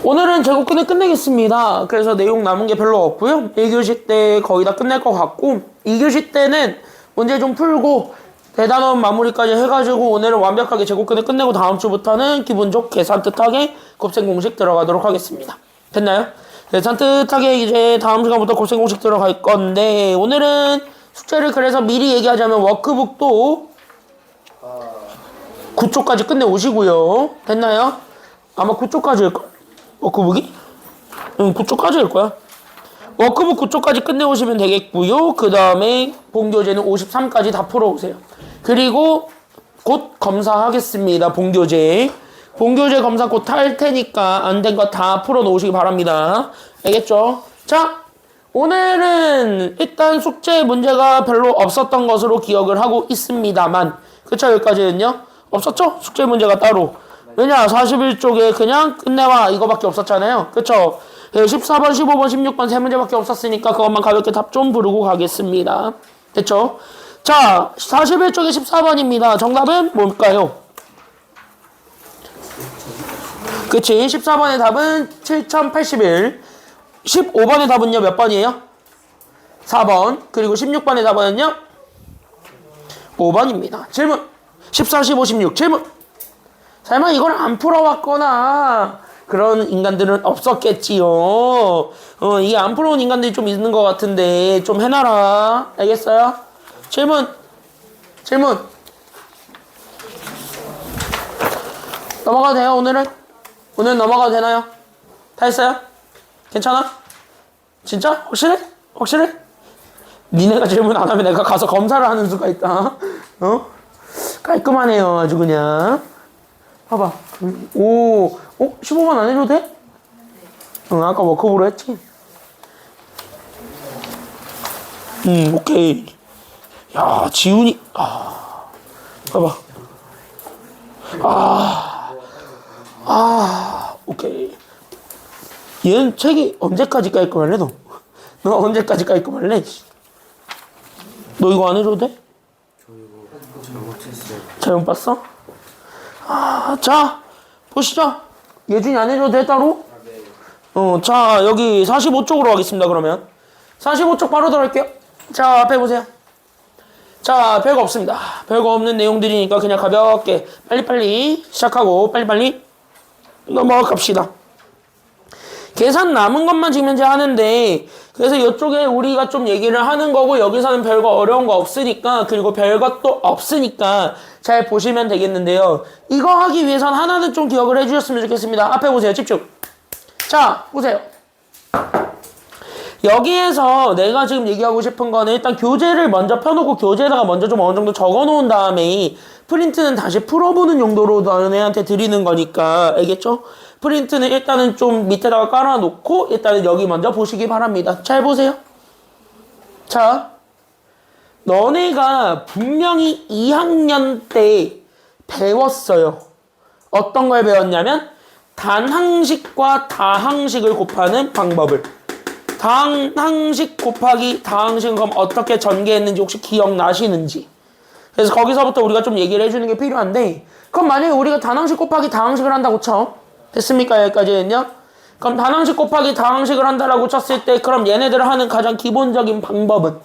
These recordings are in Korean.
오늘은 제곱근을 끝내겠습니다. 그래서 내용 남은 게 별로 없고요. 1교시 때 거의 다 끝낼 것 같고 2교시 때는 문제 좀 풀고 대단원 마무리까지 해가지고 오늘은 완벽하게 제곱근을 끝내고 다음 주부터는 기분 좋게 산뜻하게 곱셈 공식 들어가도록 하겠습니다. 됐나요? 네, 산뜻하게 이제 다음 시간부터 곱셈 공식 들어갈 건데 오늘은 숙제를 그래서 미리 얘기하자면 워크북도 9쪽까지 끝내 오시고요. 됐나요? 아마 9쪽까지일걸? 워크북이? 응, 9쪽까지일 거야. 워크북 9쪽까지 끝내 오시면 되겠고요. 그 다음에 본교재는 53까지 다 풀어오세요. 그리고 곧 검사하겠습니다. 본교재 검사 곧 할 테니까 안 된 거 다 풀어 놓으시기 바랍니다. 알겠죠? 자, 오늘은 일단 숙제 문제가 별로 없었던 것으로 기억을 하고 있습니다만, 그쵸? 여기까지는요? 없었죠? 숙제 문제가 따로. 왜냐? 41쪽에 그냥 끝내와 이거밖에 없었잖아요. 그쵸? 14번, 15번, 16번 세 문제밖에 없었으니까 그것만 가볍게 답 좀 부르고 가겠습니다. 됐죠? 자, 41쪽에 14번입니다. 정답은 뭘까요? 그치? 14번의 답은 7081. 15번의 답은요, 몇 번이에요? 4번. 그리고 16번의 답은요? 5번입니다. 질문. 14, 15, 16. 질문. 설마 이걸 안 풀어왔거나 그런 인간들은 없었겠지요. 이게 안 풀어온 인간들이 좀 있는 것 같은데 좀 해놔라. 알겠어요? 질문. 넘어가도 돼요, 오늘은? 오늘 넘어가도 되나요? 다 했어요? 괜찮아? 진짜? 확실해? 니네가 질문 안 하면 내가 가서 검사를 하는 수가 있다. 깔끔하네요, 아주 그냥. 봐봐. 15번 안 해도 돼? 응, 아까 워크북으로 했지? 오케이. 야, 지훈이, 봐봐. 오케이. 얘는 책이 언제까지 깔끔할래, 너? 너 언제까지 깔끔할래? 너 이거 안 해줘도 돼? 저 이거 잘못했어요. 잘못 봤어? 자, 보시죠. 예준이 안 해줘도 돼, 따로? 네. 자, 여기 45쪽으로 가겠습니다, 그러면. 45쪽 바로 들어갈게요. 자, 앞에 보세요. 자, 별거 없습니다. 별거 없는 내용들이니까 그냥 가볍게 빨리빨리 시작하고 빨리빨리 넘어갑시다. 계산 남은 것만 지금 현재 하는데 그래서 이쪽에 우리가 좀 얘기를 하는 거고 여기서는 별거 어려운 거 없으니까 그리고 별것도 없으니까 잘 보시면 되겠는데요. 이거 하기 위해선 하나는 좀 기억을 해주셨으면 좋겠습니다. 앞에 보세요. 집중. 자, 보세요. 여기에서 내가 지금 얘기하고 싶은 거는 일단 교재를 먼저 펴놓고 교재에다가 먼저 좀 어느 정도 적어놓은 다음에 프린트는 다시 풀어보는 용도로 너네한테 드리는 거니까 알겠죠? 프린트는 일단은 좀 밑에다가 깔아놓고 일단은 여기 먼저 보시기 바랍니다. 잘 보세요. 자, 너네가 분명히 2학년 때 배웠어요. 어떤 걸 배웠냐면 단항식과 다항식을 곱하는 방법을. 다항식 곱하기 다항식은 그럼 어떻게 전개했는지 혹시 기억나시는지. 그래서 거기서부터 우리가 좀 얘기를 해주는 게 필요한데 그럼 만약에 우리가 단항식 곱하기 다항식을 한다고 쳐. 됐습니까? 여기까지는요? 그럼 단항식 곱하기 다항식을 한다라고 쳤을 때 그럼 얘네들을 하는 가장 기본적인 방법은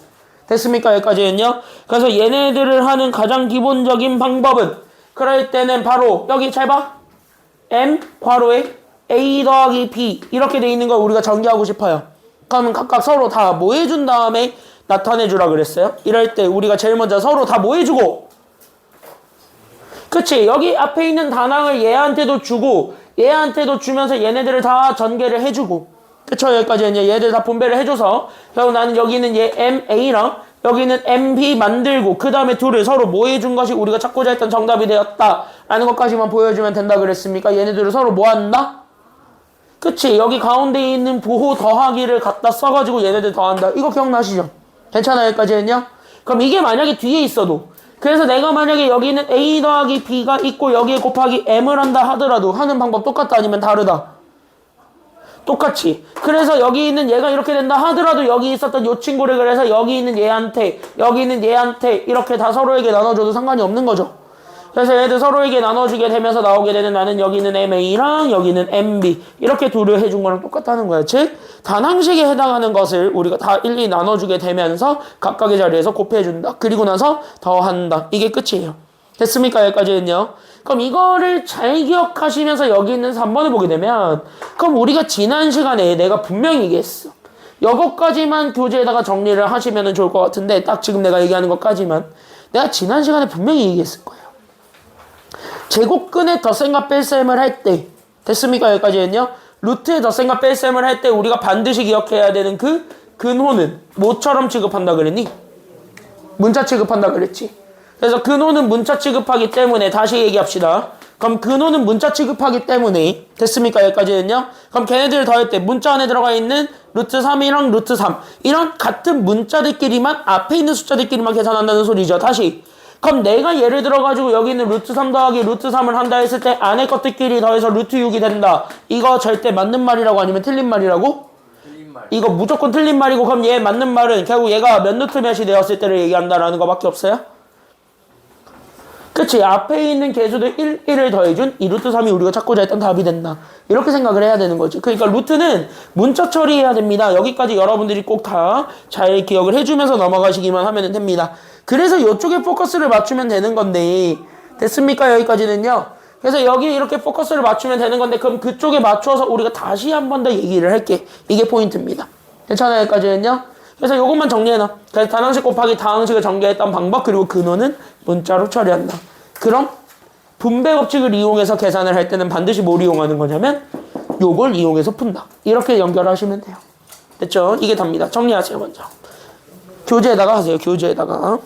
됐습니까? 여기까지는요? 그래서 얘네들을 하는 가장 기본적인 방법은 그럴 때는 바로 여기 잘 봐. M 괄호에 A 더하기 B 이렇게 돼 있는 걸 우리가 전개하고 싶어요. 그러면 각각 서로 다 뭐 해준 다음에 나타내주라 그랬어요. 이럴 때 우리가 제일 먼저 서로 다 뭐 해주고 그치? 여기 앞에 있는 단항을 얘한테도 주고 얘한테도 주면서 얘네들을 다 전개를 해주고 그쵸? 여기까지는 얘들 다 분배를 해줘서 결국 나는 여기는 얘 MA랑 여기는 MB 만들고 그 다음에 둘을 서로 뭐 해준 것이 우리가 찾고자 했던 정답이 되었다 라는 것까지만 보여주면 된다 그랬습니까? 얘네들을 서로 뭐 한다? 그치? 여기 가운데 있는 보호 더하기를 갖다 써가지고 얘네들 더한다. 이거 기억나시죠? 괜찮아요? 여기까지는요? 그럼 이게 만약에 뒤에 있어도 그래서 내가 만약에 여기는 A 더하기 B가 있고 여기에 곱하기 M을 한다 하더라도 하는 방법 똑같다 아니면 다르다? 똑같이. 그래서 여기 있는 얘가 이렇게 된다 하더라도 여기 있었던 요 친구를 그래서 여기 있는 얘한테 여기 있는 얘한테 이렇게 다 서로에게 나눠줘도 상관이 없는 거죠. 그래서 얘들 서로에게 나눠주게 되면서 나오게 되는 나는 여기는 MA랑 여기는 MB 이렇게 둘을 해준 거랑 똑같다는 거야. 즉 단항식에 해당하는 것을 우리가 다 일일이 나눠주게 되면서 각각의 자리에서 곱해준다. 그리고 나서 더한다. 이게 끝이에요. 됐습니까? 여기까지는요. 그럼 이거를 잘 기억하시면서 여기 있는 3번을 보게 되면 그럼 우리가 지난 시간에 내가 분명히 얘기했어. 이것까지만 교재에다가 정리를 하시면 좋을 것 같은데 딱 지금 내가 얘기하는 것까지만 내가 지난 시간에 분명히 얘기했을 거예요. 제곱근의 덧셈과 뺄셈을 할 때 됐습니까? 여기까지는요. 루트의 덧셈과 뺄셈을 할 때 우리가 반드시 기억해야 되는 그 근호는 뭐처럼 취급한다 그랬니? 문자 취급한다 그랬지. 그래서 근호는 문자 취급하기 때문에 다시 얘기합시다. 그럼 근호는 문자 취급하기 때문에 됐습니까? 여기까지는요. 그럼 걔네들 더할 때 문자 안에 들어가 있는 루트 3이랑 루트 3 이런 같은 문자들끼리만 앞에 있는 숫자들끼리만 계산한다는 소리죠. 다시 그럼 내가 예를 들어가지고 여기 있는 루트 3 더하기 루트 3을 한다 했을 때 안에 것들끼리 더해서 루트 6이 된다. 이거 절대 맞는 말이라고 아니면 틀린 말이라고? 틀린 말. 이거 무조건 틀린 말이고 그럼 얘 맞는 말은 결국 얘가 몇 루트 몇이 되었을 때를 얘기한다라는 거밖에 없어요? 그치? 앞에 있는 개수들 1을 더해준 이 루트 3이 우리가 찾고자 했던 답이 된다. 이렇게 생각을 해야 되는 거지. 그러니까 루트는 문자 처리해야 됩니다. 여기까지 여러분들이 꼭 다 잘 기억을 해주면서 넘어가시기만 하면 됩니다. 그래서 이쪽에 포커스를 맞추면 되는 건데 됐습니까? 여기까지는요. 그래서 여기 이렇게 포커스를 맞추면 되는 건데 그럼 그쪽에 맞춰서 우리가 다시 한 번 더 얘기를 할게. 이게 포인트입니다. 괜찮아요? 여기까지는요. 그래서 이것만 정리해놔. 그래서 단항식 곱하기 다항식을 전개했던 방법 그리고 근호는 문자로 처리한다. 그럼 분배 법칙을 이용해서 계산을 할 때는 반드시 뭘 이용하는 거냐면 요걸 이용해서 푼다. 이렇게 연결하시면 돼요. 됐죠? 이게 답니다. 정리하세요 먼저. 교재에다가 하세요. 교재에다가.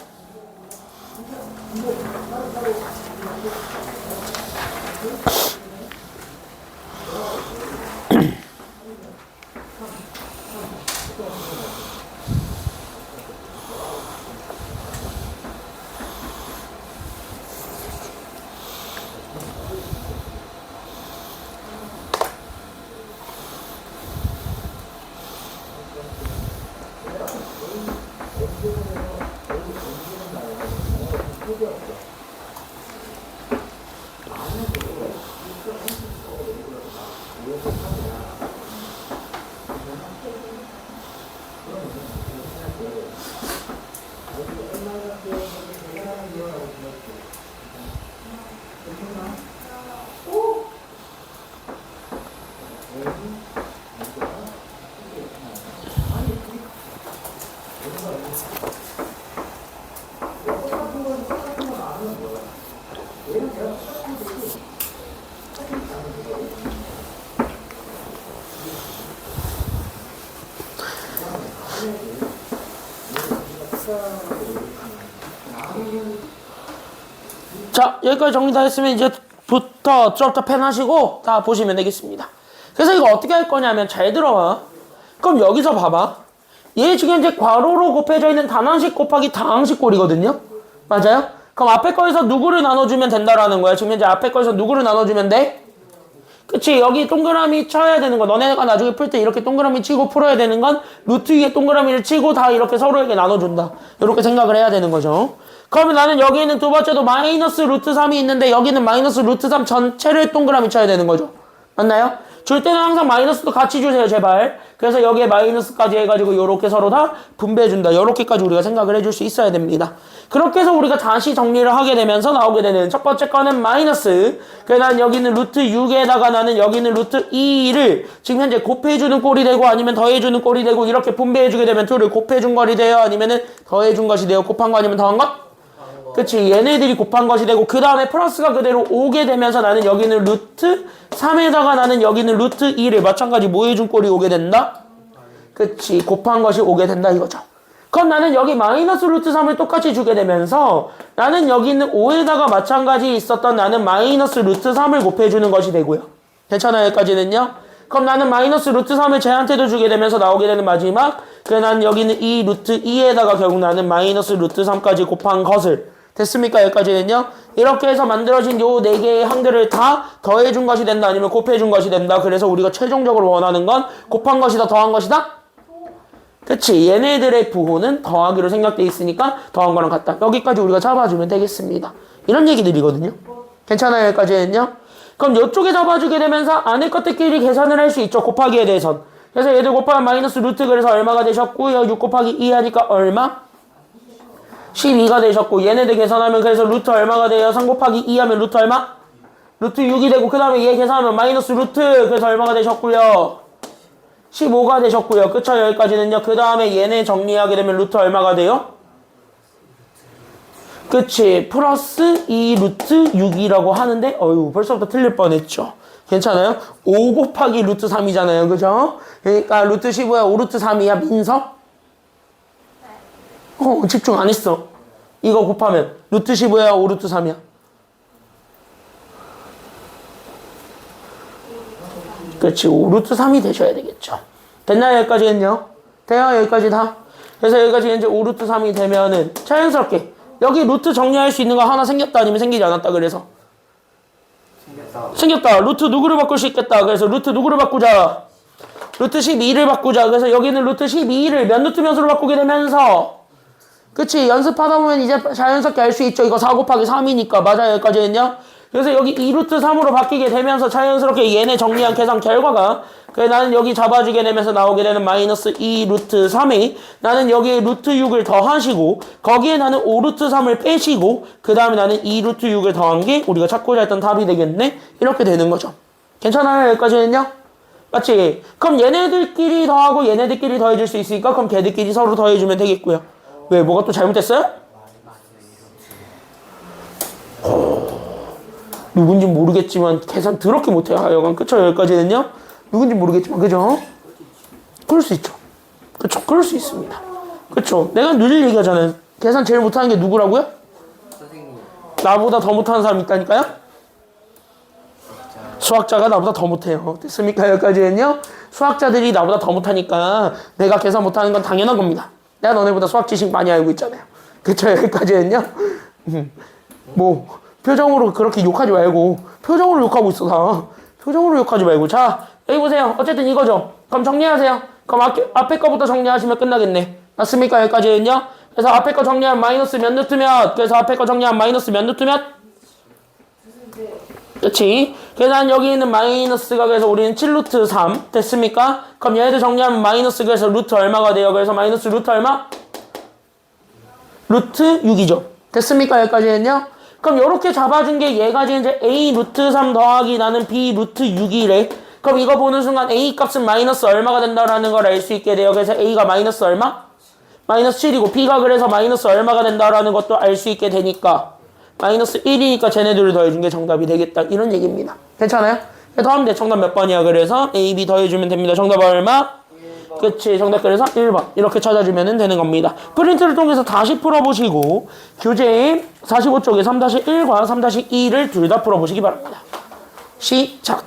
자, 여기까지 정리 다 했으면 이제부터 쭉 펜 하시고 다 보시면 되겠습니다. 그래서 이거 어떻게 할 거냐면 잘 들어와. 그럼 여기서 봐봐. 얘 지금 이제 괄호로 곱해져 있는 단항식 곱하기 다항식 꼴이거든요. 맞아요? 그럼 앞에 거에서 누구를 나눠주면 된다라는 거야. 지금 이제 앞에 거에서 누구를 나눠주면 돼? 그치? 여기 동그라미 쳐야 되는 거. 너네가 나중에 풀 때 이렇게 동그라미 치고 풀어야 되는 건 루트 위에 동그라미를 치고 다 이렇게 서로에게 나눠준다. 이렇게 생각을 해야 되는 거죠. 그러면 나는 여기 있는 두 번째도 마이너스 루트 3이 있는데 여기는 마이너스 루트 3 전체를 동그라미 쳐야 되는 거죠. 맞나요? 줄 때는 항상 마이너스도 같이 주세요, 제발. 그래서 여기에 마이너스까지 해가지고 요렇게 서로 다 분배해준다. 요렇게까지 우리가 생각을 해줄 수 있어야 됩니다. 그렇게 해서 우리가 다시 정리를 하게 되면서 나오게 되는 첫 번째 거는 마이너스. 그래서 난 여기는 루트 6에다가 나는 여기는 루트 2를 지금 현재 곱해주는 꼴이 되고 아니면 더해주는 꼴이 되고 이렇게 분배해주게 되면 둘을 곱해준 꼴이 돼요? 아니면은 더해준 것이 돼요? 곱한 거 아니면 더한 것? 그치, 얘네들이 곱한 것이 되고 그 다음에 플러스가 그대로 오게 되면서 나는 여기는 루트 3에다가 나는 여기는 루트 2를 마찬가지 뭐 해준 꼴이 오게 된다? 그치, 곱한 것이 오게 된다 이거죠. 그럼 나는 여기 마이너스 루트 3을 똑같이 주게 되면서 나는 여기 있는 5에다가 마찬가지 있었던 나는 마이너스 루트 3을 곱해주는 것이 되고요. 괜찮아요? 여기까지는요? 그럼 나는 마이너스 루트 3을 쟤한테도 주게 되면서 나오게 되는 마지막 그래 난 여기는 이 루트 2에다가 결국 나는 마이너스 루트 3까지 곱한 것을 됐습니까? 여기까지는요? 이렇게 해서 만들어진 요 4개의 항들을 다 더해준 것이 된다 아니면 곱해준 것이 된다. 그래서 우리가 최종적으로 원하는 건 곱한 것이다 더한 것이다? 그치? 얘네들의 부호는 더하기로 생각돼 있으니까 더한 거랑 같다. 여기까지 우리가 잡아주면 되겠습니다. 이런 얘기들이거든요. 괜찮아요? 여기까지는요? 그럼 이쪽에 잡아주게 되면서 안에 것들끼리 계산을 할 수 있죠. 곱하기에 대해선. 그래서 얘들 곱하면 마이너스 루트 그래서 얼마가 되셨고요. 6 곱하기 2 하니까 얼마? 12가 되셨고 얘네들 계산하면 그래서 루트 얼마가 돼요? 3 곱하기 2 하면 루트 얼마? 루트 6이 되고 그 다음에 얘 계산하면 마이너스 루트 그래서 얼마가 되셨고요? 15가 되셨고요. 그쵸? 여기까지는요. 그 다음에 얘네 정리하게 되면 루트 얼마가 돼요? 그치? 플러스 2 루트 6이라고 하는데 어휴 벌써부터 틀릴 뻔했죠. 괜찮아요? 5 곱하기 루트 3이잖아요. 그죠? 그러니까 루트 15야 5 루트 3이야 민서? 집중 안 했어. 이거 곱하면 루트 15야 5 루트 3이야. 그렇지 5 루트 3이 되셔야 되겠죠. 됐나요? 여기까지는요? 돼요? 여기까지 다? 그래서 여기까지 이제 5 루트 3이 되면은 자연스럽게 여기 루트 정리할 수 있는 거 하나 생겼다 아니면 생기지 않았다 그래서 생겼다. 루트 누구를 바꿀 수 있겠다. 그래서 루트 누구를 바꾸자. 루트 12를 바꾸자. 그래서 여기는 루트 12를 몇 루트 몇으로 바꾸게 되면서 그치 연습하다 보면 이제 자연스럽게 알 수 있죠. 이거 4 곱하기 3이니까 맞아요. 여기까지는요. 그래서 여기 2루트 3으로 바뀌게 되면서 자연스럽게 얘네 정리한 계산 결과가 그래 나는 여기 잡아주게 되면서 나오게 되는 마이너스 2루트 3이 나는 여기에 루트 6을 더하시고 거기에 나는 5루트 3을 빼시고 그 다음에 나는 2루트 6을 더한 게 우리가 찾고자 했던 답이 되겠네. 이렇게 되는 거죠. 괜찮아요? 여기까지는요? 맞지? 그럼 얘네들끼리 더하고 얘네들끼리 더해줄 수 있으니까 그럼 걔들끼리 서로 더해주면 되겠고요. 왜? 뭐가 또 잘못됐어요? 누군지 모르겠지만 계산 더럽게 못해요. 하여간 그쵸? 여기까지는요? 누군지 모르겠지만 그죠? 그럴 수 있죠. 그쵸? 그럴 수 있습니다. 그쵸? 내가 늘 얘기하잖아요. 계산 제일 못하는 게 누구라고요? 선생님. 나보다 더 못하는 사람 있다니까요? 수학자가 나보다 더 못해요. 됐습니까? 여기까지는요? 수학자들이 나보다 더 못하니까 내가 계산 못하는 건 당연한 겁니다. 내가 너네보다 수학 지식 많이 알고 있잖아요. 그쵸? 여기까지는요? 뭐 표정으로 그렇게 욕하지 말고 표정으로 욕하고 있어 다. 표정으로 욕하지 말고 자 여기 보세요. 어쨌든 이거죠. 그럼 정리하세요. 그럼 앞에 거부터 정리하시면 끝나겠네. 맞습니까? 여기까지는요. 그래서 앞에 거 정리하면 마이너스 몇 루트 몇. 그래서 앞에 거 정리하면 마이너스 몇 루트 몇. 그치? 그래서 난 여기 있는 마이너스가 그래서 우리는 7루트 3 됐습니까? 그럼 얘네들 정리하면 마이너스 그래서 루트 얼마가 돼요? 그래서 마이너스 루트 얼마? 루트 6이죠. 됐습니까? 여기까지는요. 그럼 이렇게 잡아준 게 얘가 이제 a 루트 3 더하기 나는 b 루트 6이래. 그럼 이거 보는 순간 a 값은 마이너스 얼마가 된다라는 걸 알 수 있게 돼요. 그래서 a가 마이너스 얼마? 마이너스 7이고 b가 그래서 마이너스 얼마가 된다라는 것도 알 수 있게 되니까 마이너스 1이니까 쟤네들을 더해준 게 정답이 되겠다. 이런 얘기입니다. 괜찮아요? 더하면 돼. 정답 몇 번이야? 그래서 a, b 더해주면 됩니다. 정답 얼마? 그치 정답 그래서 1번 이렇게 찾아주면 되는 겁니다. 프린트를 통해서 다시 풀어보시고 교재 45쪽에 3-1과 3-2를 둘 다 풀어보시기 바랍니다. 시작.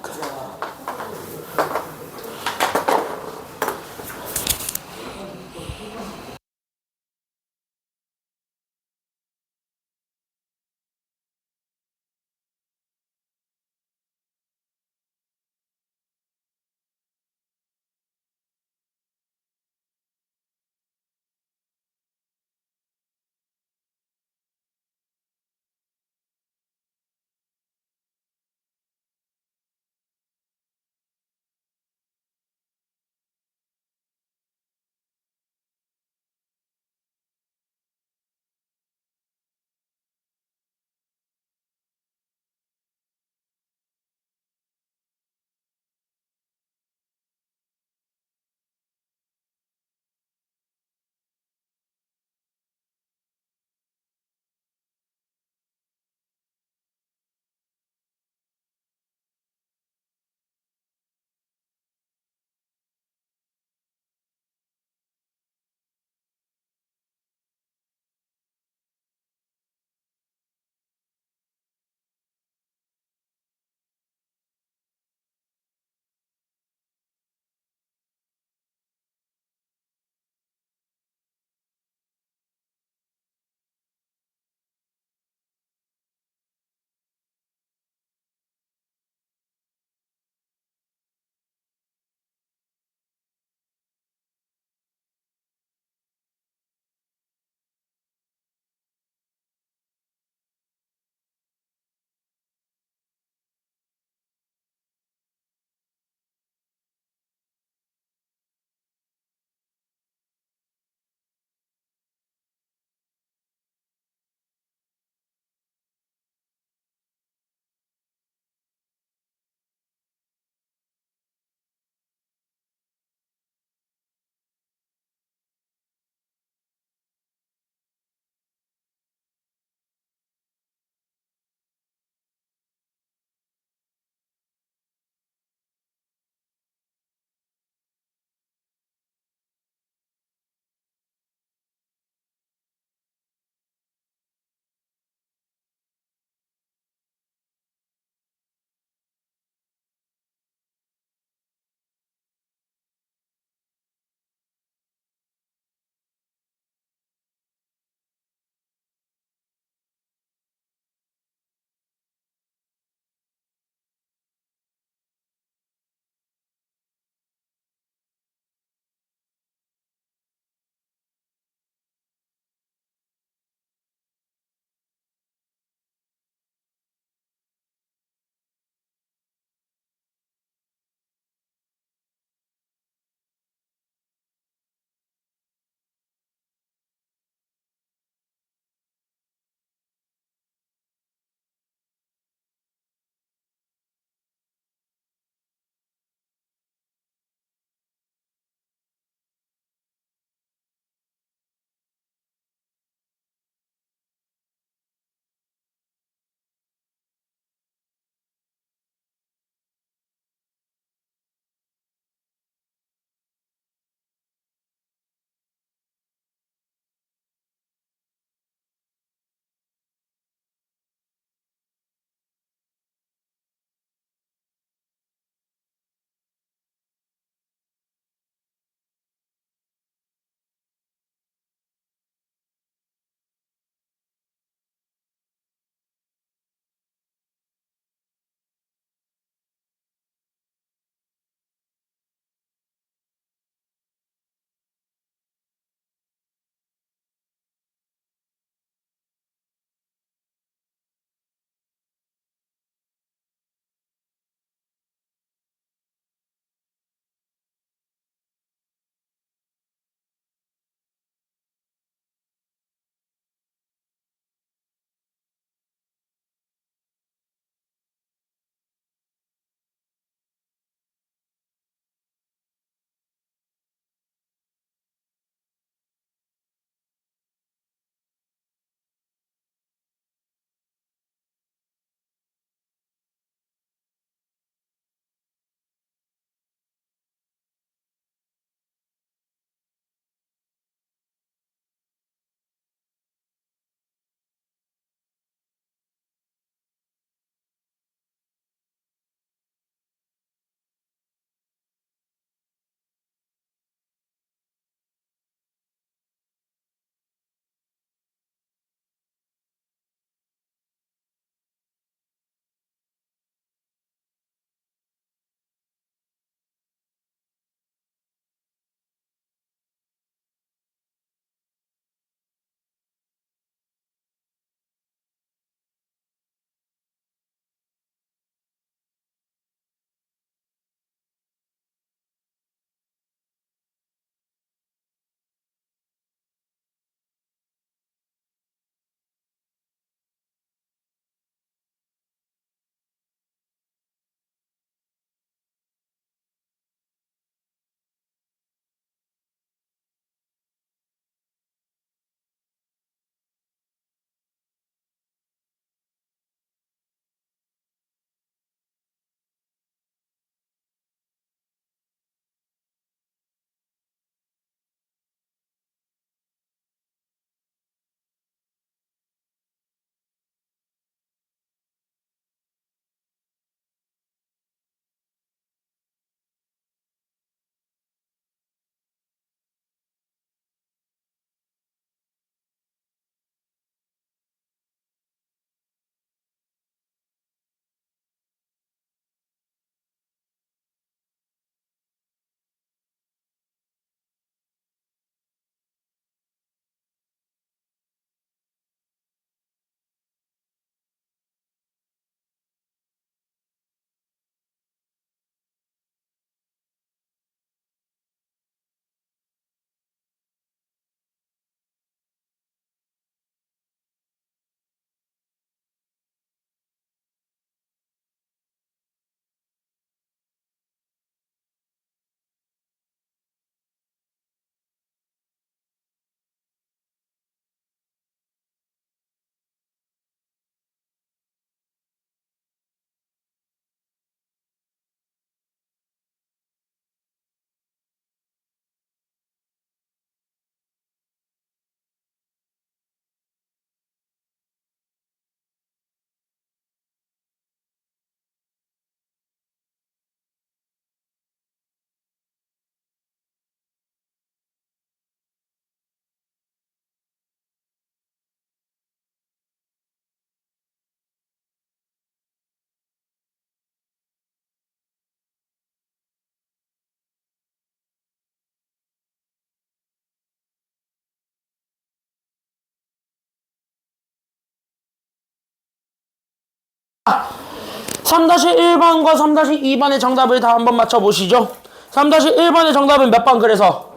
3-1번과 3-2번의 정답을 다 한번 맞춰보시죠. 3-1번의 정답은 몇 번 그래서?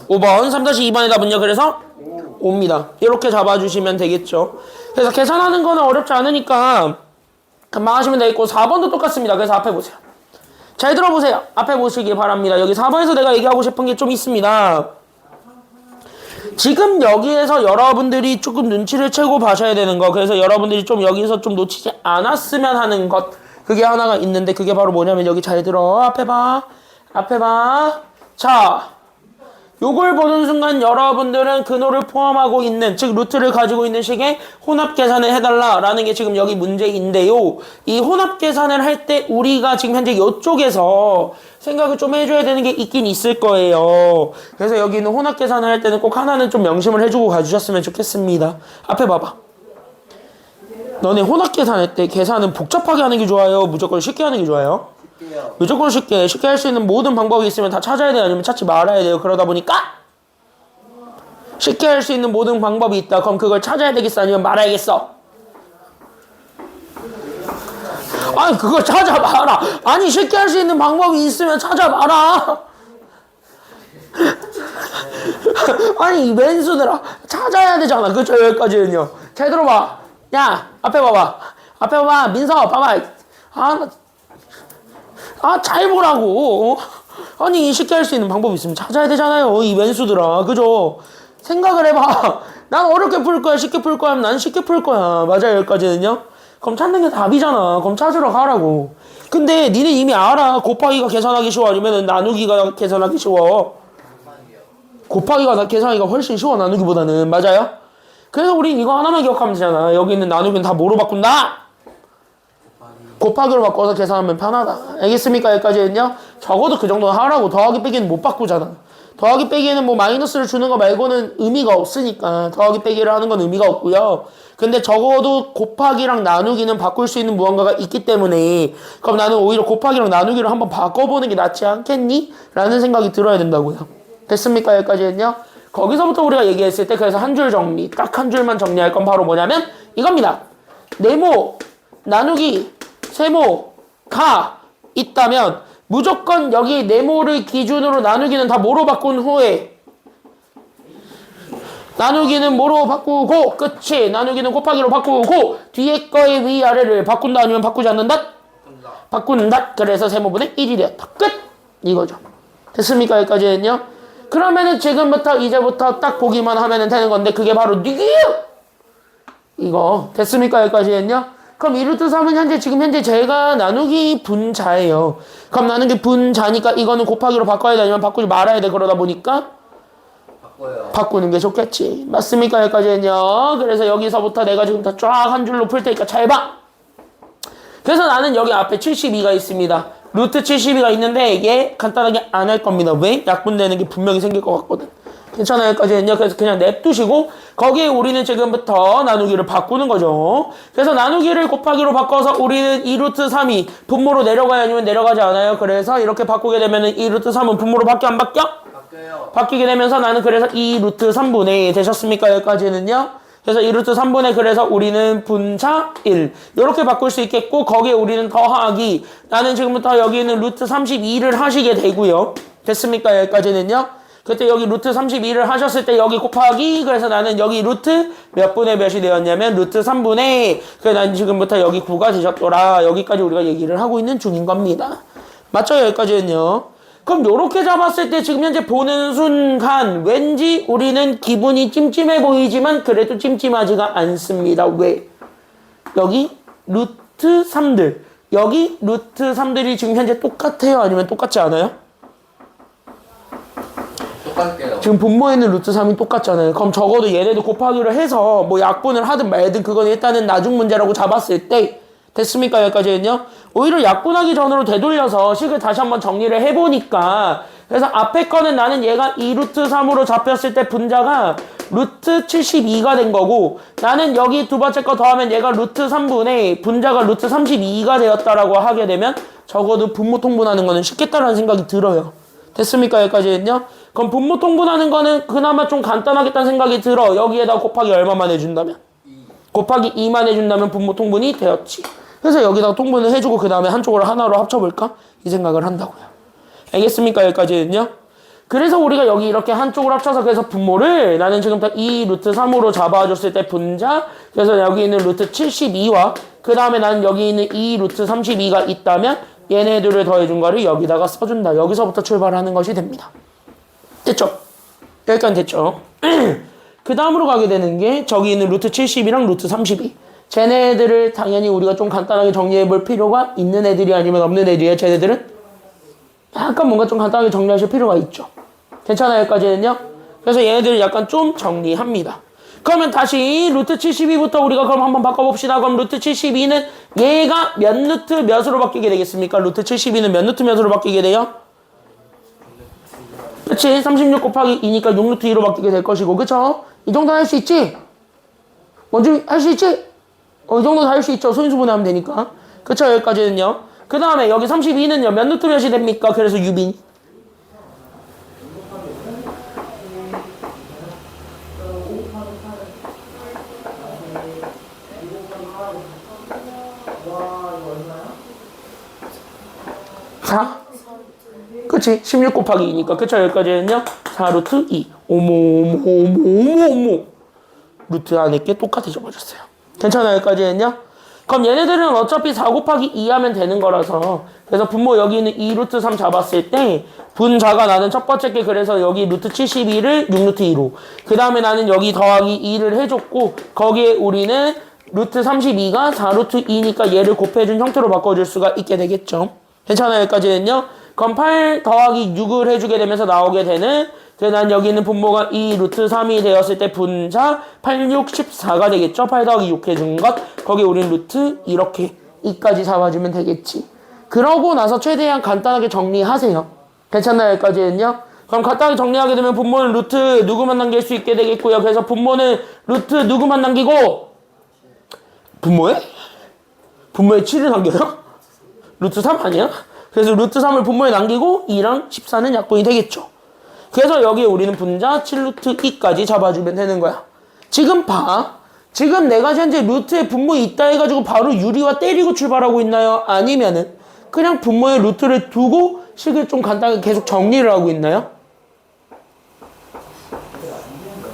5번. 3-2번의 답은요 그래서? 5입니다. 이렇게 잡아주시면 되겠죠. 그래서 계산하는 거는 어렵지 않으니까 금방 하시면 되겠고 4번도 똑같습니다. 그래서 앞에 보세요. 잘 들어보세요. 앞에 보시기 바랍니다. 여기 4번에서 내가 얘기하고 싶은 게 좀 있습니다. 지금 여기에서 여러분들이 조금 눈치를 채고 봐셔야 되는 거, 그래서 여러분들이 좀 여기서 좀 놓치지 않았으면 하는 것, 그게 하나가 있는데 그게 바로 뭐냐면 여기 잘 들어. 앞에 봐. 앞에 봐. 자, 요걸 보는 순간 여러분들은 근호를 포함하고 있는, 즉 루트를 가지고 있는 식의 혼합 계산을 해달라라는 게 지금 여기 문제인데요. 이 혼합 계산을 할 때 우리가 지금 현재 이쪽에서 생각을 좀 해줘야 되는 게 있긴 있을 거예요. 그래서 여기 있는 혼합 계산을 할 때는 꼭 하나는 좀 명심을 해주고 가주셨으면 좋겠습니다. 앞에 봐봐. 너네 혼합 계산할 때 계산은 복잡하게 하는 게 좋아요? 무조건 쉽게 하는 게 좋아요? 무조건 쉽게 할 수 있는 모든 방법이 있으면 다 찾아야 돼요? 아니면 찾지 말아야 돼요? 그러다 보니까 쉽게 할 수 있는 모든 방법이 있다. 그럼 그걸 찾아야 되겠어? 아니면 말아야겠어? 아니 그걸 찾아봐라. 아니 쉽게 할 수 있는 방법이 있으면 찾아봐라. 아니 왼수들아 찾아야 되잖아. 그쵸? 여기까지는요. 잘 들어봐. 야 앞에 봐봐. 앞에 봐봐. 민서 봐봐. 잘 보라고. 아니 쉽게 할 수 있는 방법이 있으면 찾아야 되잖아요. 이 왼수들아. 그죠? 생각을 해봐. 난 어렵게 풀 거야 쉽게 풀 거야 하면 난 쉽게 풀 거야. 맞아요. 여기까지는요. 그럼 찾는 게 답이잖아. 그럼 찾으러 가라고. 근데 니네 이미 알아. 곱하기가 계산하기 쉬워? 아니면 나누기가 계산하기 쉬워? 곱하기가 계산하기가 훨씬 쉬워. 나누기보다는. 맞아요? 그래서 우린 이거 하나만 기억하면 되잖아. 여기 있는 나누기는 다 뭐로 바꾼다? 곱하기로 바꿔서 계산하면 편하다. 알겠습니까? 여기까지는요. 적어도 그 정도는 하라고. 더하기 빼기는 못 바꾸잖아. 더하기 빼기는 뭐 마이너스를 주는 거 말고는 의미가 없으니까 더하기 빼기를 하는 건 의미가 없고요. 근데 적어도 곱하기랑 나누기는 바꿀 수 있는 무언가가 있기 때문에 그럼 나는 오히려 곱하기랑 나누기를 한번 바꿔보는 게 낫지 않겠니? 라는 생각이 들어야 된다고요. 됐습니까? 여기까지는요. 거기서부터 우리가 얘기했을 때 그래서 한 줄 정리, 딱 한 줄만 정리할 건 바로 뭐냐면 이겁니다. 네모, 나누기, 세모가 있다면 무조건 여기 네모를 기준으로 나누기는 다 뭐로 바꾼 후에 나누기는 뭐로 바꾸고 그치 나누기는 곱하기로 바꾸고 뒤에 거의 위아래를 바꾼다 아니면 바꾸지 않는다? 바꾼다. 그래서 세모분의 1이 되었다. 끝! 이거죠. 됐습니까? 여기까지는요. 그러면은 지금부터 이제부터 딱 보기만 하면 되는 건데 그게 바로 이거 됐습니까? 여기까지는요. 그럼 2루트 3은 지금 현재 제가 나누기 분자예요. 그럼 나누기 분자니까 이거는 곱하기로 바꿔야 돼? 아니면 바꾸지 말아야 돼? 그러다 보니까 바꾸는 게 좋겠지. 맞습니까? 여기까지는요. 그래서 여기서부터 내가 지금 다 쫙 한 줄로 풀 테니까 잘 봐. 그래서 나는 여기 앞에 72가 있습니다. 루트 72가 있는데 얘 간단하게 안 할 겁니다. 왜? 약분되는 게 분명히 생길 것 같거든. 괜찮아요? 여기까지는요. 그래서 그냥 냅두시고 거기에 우리는 지금부터 나누기를 바꾸는 거죠. 그래서 나누기를 곱하기로 바꿔서 우리는 2루트 3이 분모로 내려가야 아니면 내려가지 않아요. 그래서 이렇게 바꾸게 되면은 2루트 3은 분모로 바뀌어 안 바뀌어? 바뀌어요. 바뀌게 되면서 나는 그래서 2루트 3분의 되셨습니까? 여기까지는요. 그래서 2루트 3분의 그래서 우리는 분자 1 이렇게 바꿀 수 있겠고 거기에 우리는 더하기 나는 지금부터 여기는 루트 32를 하시게 되고요. 됐습니까? 여기까지는요. 그때 여기 루트 32를 하셨을 때 여기 곱하기 그래서 나는 여기 루트 몇 분의 몇이 되었냐면 루트 3분의 그래서 난 지금부터 여기 9가 되셨더라. 여기까지 우리가 얘기를 하고 있는 중인 겁니다. 맞죠? 여기까지는요. 그럼 요렇게 잡았을 때 지금 현재 보는 순간 왠지 우리는 기분이 찜찜해 보이지만 그래도 찜찜하지가 않습니다. 왜? 여기 루트 3들 여기 루트 3들이 지금 현재 똑같아요? 아니면 똑같지 않아요? 똑같게요. 지금 분모에 있는 루트 3이 똑같잖아요. 그럼 적어도 얘네도 곱하기로 해서 뭐 약분을 하든 말든 그건 일단은 나중 문제라고 잡았을 때 됐습니까? 여기까지는요. 오히려 약분하기 전으로 되돌려서 식을 다시 한번 정리를 해보니까 그래서 앞에 거는 나는 얘가 2루트 3으로 잡혔을 때 분자가 루트 72가 된 거고 나는 여기 두 번째 거 더하면 얘가 루트 3분의 분자가 루트 32가 되었다라고 하게 되면 적어도 분모 통분하는 거는 쉽겠다라는 생각이 들어요. 됐습니까? 여기까지는요. 그럼 분모 통분하는 거는 그나마 좀 간단하겠다는 생각이 들어. 여기에다 곱하기 얼마만 해준다면? 곱하기 2만 해준다면 분모 통분이 되었지. 그래서 여기다 통분을 해주고 그 다음에 한쪽으로 하나로 합쳐볼까? 이 생각을 한다고요. 알겠습니까? 여기까지는요. 그래서 우리가 여기 이렇게 한쪽으로 합쳐서 그래서 분모를 나는 지금 딱 2 루트 3으로 잡아줬을 때 분자, 그래서 여기 있는 루트 72와 그 다음에 나는 여기 있는 2 루트 32가 있다면 얘네들을 더해준 거를 여기다가 써준다. 여기서부터 출발하는 것이 됩니다. 됐죠? 여기까지 됐죠? 그 다음으로 가게 되는 게 저기 있는 루트 70이랑 루트 32. 쟤네들을 당연히 우리가 좀 간단하게 정리해 볼 필요가 있는 애들이 아니면 없는 애들이에요. 쟤네들은 약간 뭔가 좀 간단하게 정리하실 필요가 있죠. 괜찮아요? 여기까지는요? 그래서 얘네들을 약간 좀 정리합니다. 그러면 다시 루트 72부터 우리가 그럼 한번 바꿔봅시다. 그럼 루트 72는 얘가 몇 루트 몇으로 바뀌게 되겠습니까? 루트 72는 몇 루트 몇으로 바뀌게 돼요? 그치? 36 곱하기 2니까 6루트 2로 바뀌게 될 것이고, 그쵸? 이 정도는 할 수 있지? 먼저 할 수 있지? 이 정도 다 할 수 있죠. 소인수분해하면 되니까. 그쵸? 여기까지는요. 그 다음에 여기 32는요. 몇 루트 몇이 됩니까? 그래서 유빈. 자, 그치? 16 곱하기 2니까. 그쵸? 여기까지는요. 4루트 2. 어머. 루트 안에 게 똑같아져 버렸어요. 괜찮아요? 여기까지는요. 그럼 얘네들은 어차피 4 곱하기 2 하면 되는 거라서 그래서 분모 여기 있는 2 루트 3 잡았을 때 분자가 나는 첫 번째 게 그래서 여기 루트 72를 6 루트 2로 그 다음에 나는 여기 더하기 2를 해줬고 거기에 우리는 루트 32가 4 루트 2니까 얘를 곱해준 형태로 바꿔줄 수가 있게 되겠죠. 괜찮아요? 여기까지는요. 그럼 8 더하기 6을 해주게 되면서 나오게 되는 그래서 난 여기 있는 분모가 2 루트 3이 되었을 때 분자 8, 6, 14가 되겠죠. 8 더하기 6 해준 것 거기 우린 루트 이렇게 2까지 잡아주면 되겠지. 그러고 나서 최대한 간단하게 정리하세요. 괜찮나요? 여기까지는요. 그럼 간단하게 정리하게 되면 분모는 루트 누구만 남길 수 있게 되겠고요. 그래서 분모는 루트 누구만 남기고 분모에 7을 남겨요? 루트 3 아니야? 그래서 루트 3을 분모에 남기고 2랑 14는 약분이 되겠죠. 그래서 여기에 우리는 분자 7루트 2까지 잡아주면 되는 거야. 지금 봐. 지금 내가 현재 루트에 분모 있다 해가지고 바로 유리와 때리고 출발하고 있나요? 아니면은 그냥 분모에 루트를 두고 식을 좀 간단하게 계속 정리를 하고 있나요?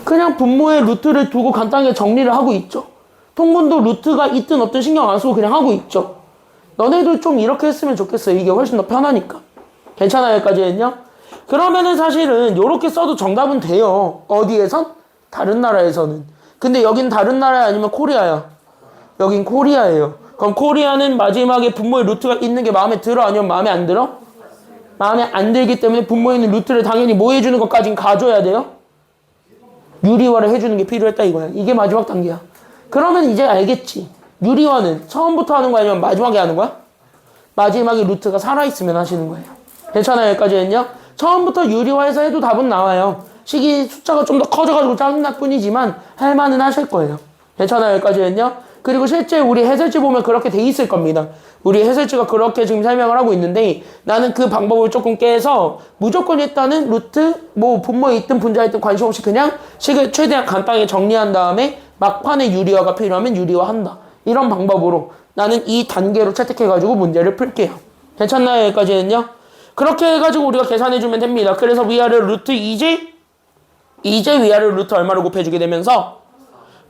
그냥 분모에 루트를 두고 간단하게 정리를 하고 있죠. 통분도 루트가 있든 없든 신경 안 쓰고 그냥 하고 있죠. 너네들 좀 이렇게 했으면 좋겠어요. 이게 훨씬 더 편하니까. 괜찮아요? 여기까지는요? 그러면은 사실은 요렇게 써도 정답은 돼요. 어디에선? 다른 나라에서는. 근데 여긴 다른 나라 아니면 코리아야. 여긴 코리아예요. 그럼 코리아는 마지막에 분모에 루트가 있는 게 마음에 들어? 아니면 마음에 안 들어? 마음에 안 들기 때문에 분모에 있는 루트를 당연히 뭐 해주는 것까진 가져야 돼요? 유리화를 해주는 게 필요했다 이거야. 이게 마지막 단계야. 그러면 이제 알겠지. 유리화는 처음부터 하는 거야 아니면 마지막에 하는 거야? 마지막에 루트가 살아있으면 하시는 거예요. 괜찮아요? 여기까지는요? 처음부터 유리화해서 해도 답은 나와요. 식이 숫자가 좀 더 커져가지고 짜증날 뿐이지만 할만은 하실 거예요. 괜찮아요? 여기까지는요? 그리고 실제 우리 해설지 보면 그렇게 돼 있을 겁니다. 우리 해설지가 그렇게 지금 설명을 하고 있는데 나는 그 방법을 조금 깨서 무조건 일단은 루트 뭐 분모에 있든 분자에 있든 관심 없이 그냥 식을 최대한 간단하게 정리한 다음에 막판에 유리화가 필요하면 유리화한다. 이런 방법으로 나는 이 단계로 채택해가지고 문제를 풀게요. 괜찮나요? 여기까지는요? 그렇게 해가지고 우리가 계산해주면 됩니다. 그래서 위아래 루트 2제 위아래 루트 얼마를 곱해주게 되면서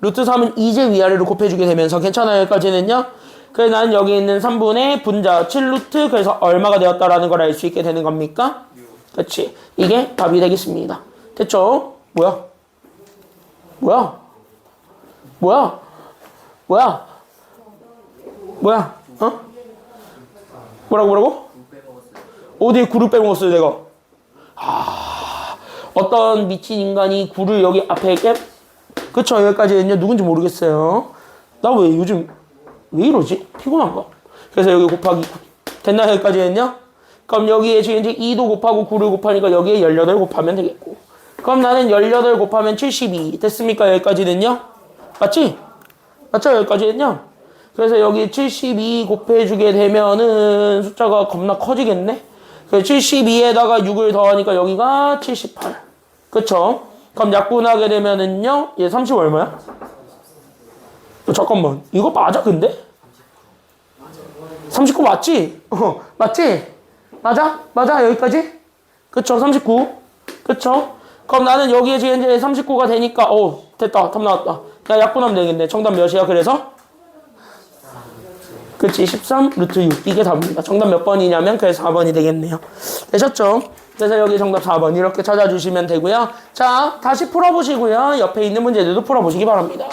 루트 3은 2제 위아래로 곱해주게 되면서 괜찮아요? 여기까지는요? 그래서 나는 여기 있는 3분의 분자 7루트 그래서 얼마가 되었다라는 걸 알 수 있게 되는 겁니까? 그렇지. 이게 답이 되겠습니다. 됐죠? 뭐야? 어? 뭐라고? 어디에 굴을 빼먹었어요 내가? 어떤 미친 인간이 굴을 여기 앞에 이렇게 그쵸 여기까지는요 누군지 모르겠어요. 나 왜 요즘 왜 이러지? 피곤한가? 그래서 여기 곱하기 9 됐나요? 여기까지는요? 그럼 여기에 지금 이제 2도 곱하고 9를 곱하니까 여기에 18 곱하면 되겠고 그럼 나는 18 곱하면 72 됐습니까? 여기까지는요? 맞지? 맞죠? 여기까지는요? 그래서 여기 72 곱해주게 되면은 숫자가 겁나 커지겠네? 72에다가 6을 더하니까 여기가 78. 그쵸? 그럼 약분하게 되면은요, 얘 30 얼마야? 잠깐만, 이거 맞아, 근데? 39 맞지? 맞지? 맞아? 맞아? 여기까지? 그쵸? 39. 그쵸? 그럼 나는 여기에 지금 이제 39가 되니까, 됐다. 답 나왔다. 야, 약분하면 되겠네. 정답 몇이야? 그래서? 그치? 13 루트 6. 이게 답입니다. 정답 몇 번이냐면, 그래서 4번이 되겠네요. 되셨죠? 그래서 여기 정답 4번 이렇게 찾아주시면 되고요. 자, 다시 풀어보시고요. 옆에 있는 문제들도 풀어보시기 바랍니다.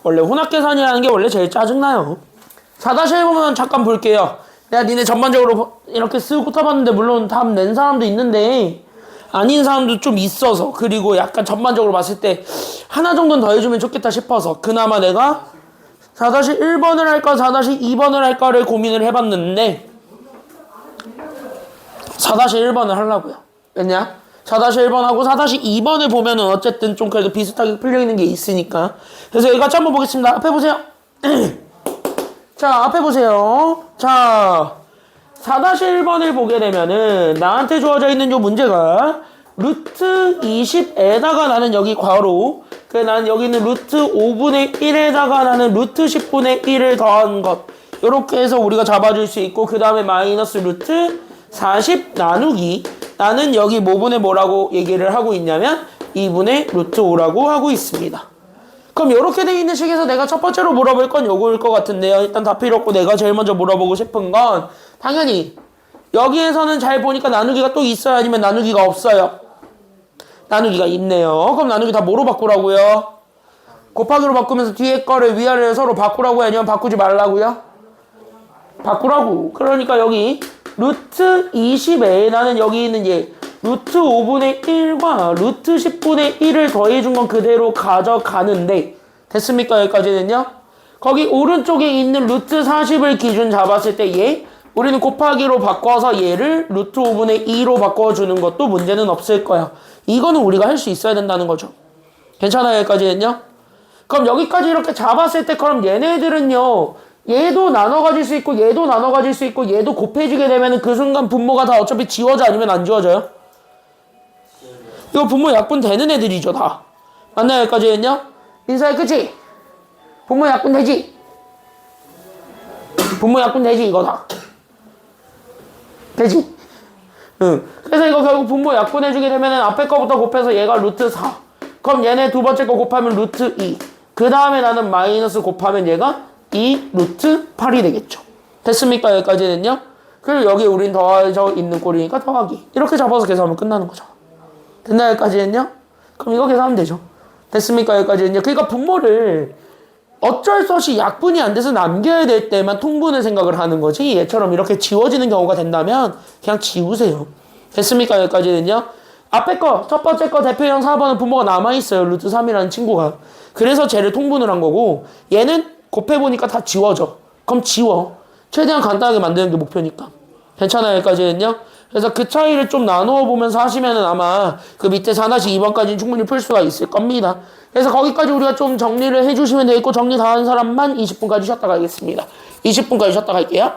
원래 혼합계산이라는 게 원래 제일 짜증나요. 4-1 보면 잠깐 볼게요. 내가 니네 전반적으로 이렇게 쓱 훑어봤는데 물론 답 낸 사람도 있는데 아닌 사람도 좀 있어서 그리고 약간 전반적으로 봤을 때 하나 정도는 더 해주면 좋겠다 싶어서 그나마 내가 4-1번을 할까 4-2번을 할까를 고민을 해봤는데 4-1번을 하려고요. 왜냐? 4-1번하고 4-2번을 보면은 어쨌든 좀 그래도 비슷하게 풀려있는 게 있으니까. 그래서 여기 같이 한번 보겠습니다. 앞에 보세요. 자, 앞에 보세요. 자, 4-1번을 보게 되면은 나한테 주어져 있는 요 문제가 루트 20에다가 나는 여기 괄호 그 난 여기는 루트 5분의 1에다가 나는 루트 10분의 1을 더한 것 요렇게 해서 우리가 잡아줄 수 있고 그 다음에 마이너스 루트 40 나누기 나는 여기 뭐분의 뭐라고 얘기를 하고 있냐면 2분의 루트 5라고 하고 있습니다. 그럼 이렇게 돼 있는 식에서 내가 첫 번째로 물어볼 건 요거일 것 같은데요. 일단 다 필요 없고 내가 제일 먼저 물어보고 싶은 건 당연히 여기에서는 잘 보니까 나누기가 또 있어요? 아니면 나누기가 없어요? 나누기가 있네요. 그럼 나누기 다 뭐로 바꾸라고요? 곱하기로 바꾸면서 뒤에 거를 위아래를 서로 바꾸라고요? 아니면 바꾸지 말라고요? 바꾸라고. 그러니까 여기 루트 20에 나는 여기 있는 얘 루트 5분의 1과 루트 10분의 1을 더해준 건 그대로 가져가는데 됐습니까? 여기까지는요? 거기 오른쪽에 있는 루트 40을 기준 잡았을 때 얘 우리는 곱하기로 바꿔서 얘를 루트 5분의 2로 바꿔주는 것도 문제는 없을 거야. 이거는 우리가 할 수 있어야 된다는 거죠. 괜찮아요? 여기까지는요? 그럼 여기까지 이렇게 잡았을 때 그럼 얘네들은요 얘도 나눠 가질 수 있고 얘도 나눠 가질 수 있고 얘도 곱해지게 되면 그 순간 분모가 다 어차피 지워져 아니면 안 지워져요? 이거 분모 약분 되는 애들이죠 다. 맞나요? 여기까지는요? 인사해 그치? 분모 약분 되지? 분모 약분 되지 이거 다. 되지? 응. 그래서 이거 결국 분모 약분해주게 되면은 앞에 거부터 곱해서 얘가 루트 4. 그럼 얘네 두 번째 거 곱하면 루트 2. 그 다음에 나는 마이너스 곱하면 얘가 2 루트 8이 되겠죠. 됐습니까? 여기까지는요? 그리고 여기 우린 더해져 있는 꼴이니까 더하기. 이렇게 잡아서 계산하면 끝나는 거죠. 됐나요? 여기까지는요? 그럼 이거 계산하면 되죠. 됐습니까? 여기까지는요? 그러니까 분모를 어쩔 수 없이 약분이 안 돼서 남겨야 될 때만 통분을 생각을 하는 거지 얘처럼 이렇게 지워지는 경우가 된다면 그냥 지우세요. 됐습니까? 여기까지는요? 앞에 거, 첫 번째 거 대표형 4번은 분모가 남아있어요. 루트 3이라는 친구가. 그래서 쟤를 통분을 한 거고 얘는 곱해보니까 다 지워져. 그럼 지워. 최대한 간단하게 만드는 게 목표니까. 괜찮아요? 여기까지는요? 그래서 그 차이를 좀 나누어 보면서 하시면은 아마 그 밑에 4-2번까지는 충분히 풀 수가 있을 겁니다. 그래서 거기까지 우리가 좀 정리를 해주시면 되겠고 정리 다 한 사람만 20분까지 쉬었다 가겠습니다. 20분까지 쉬었다 갈게요.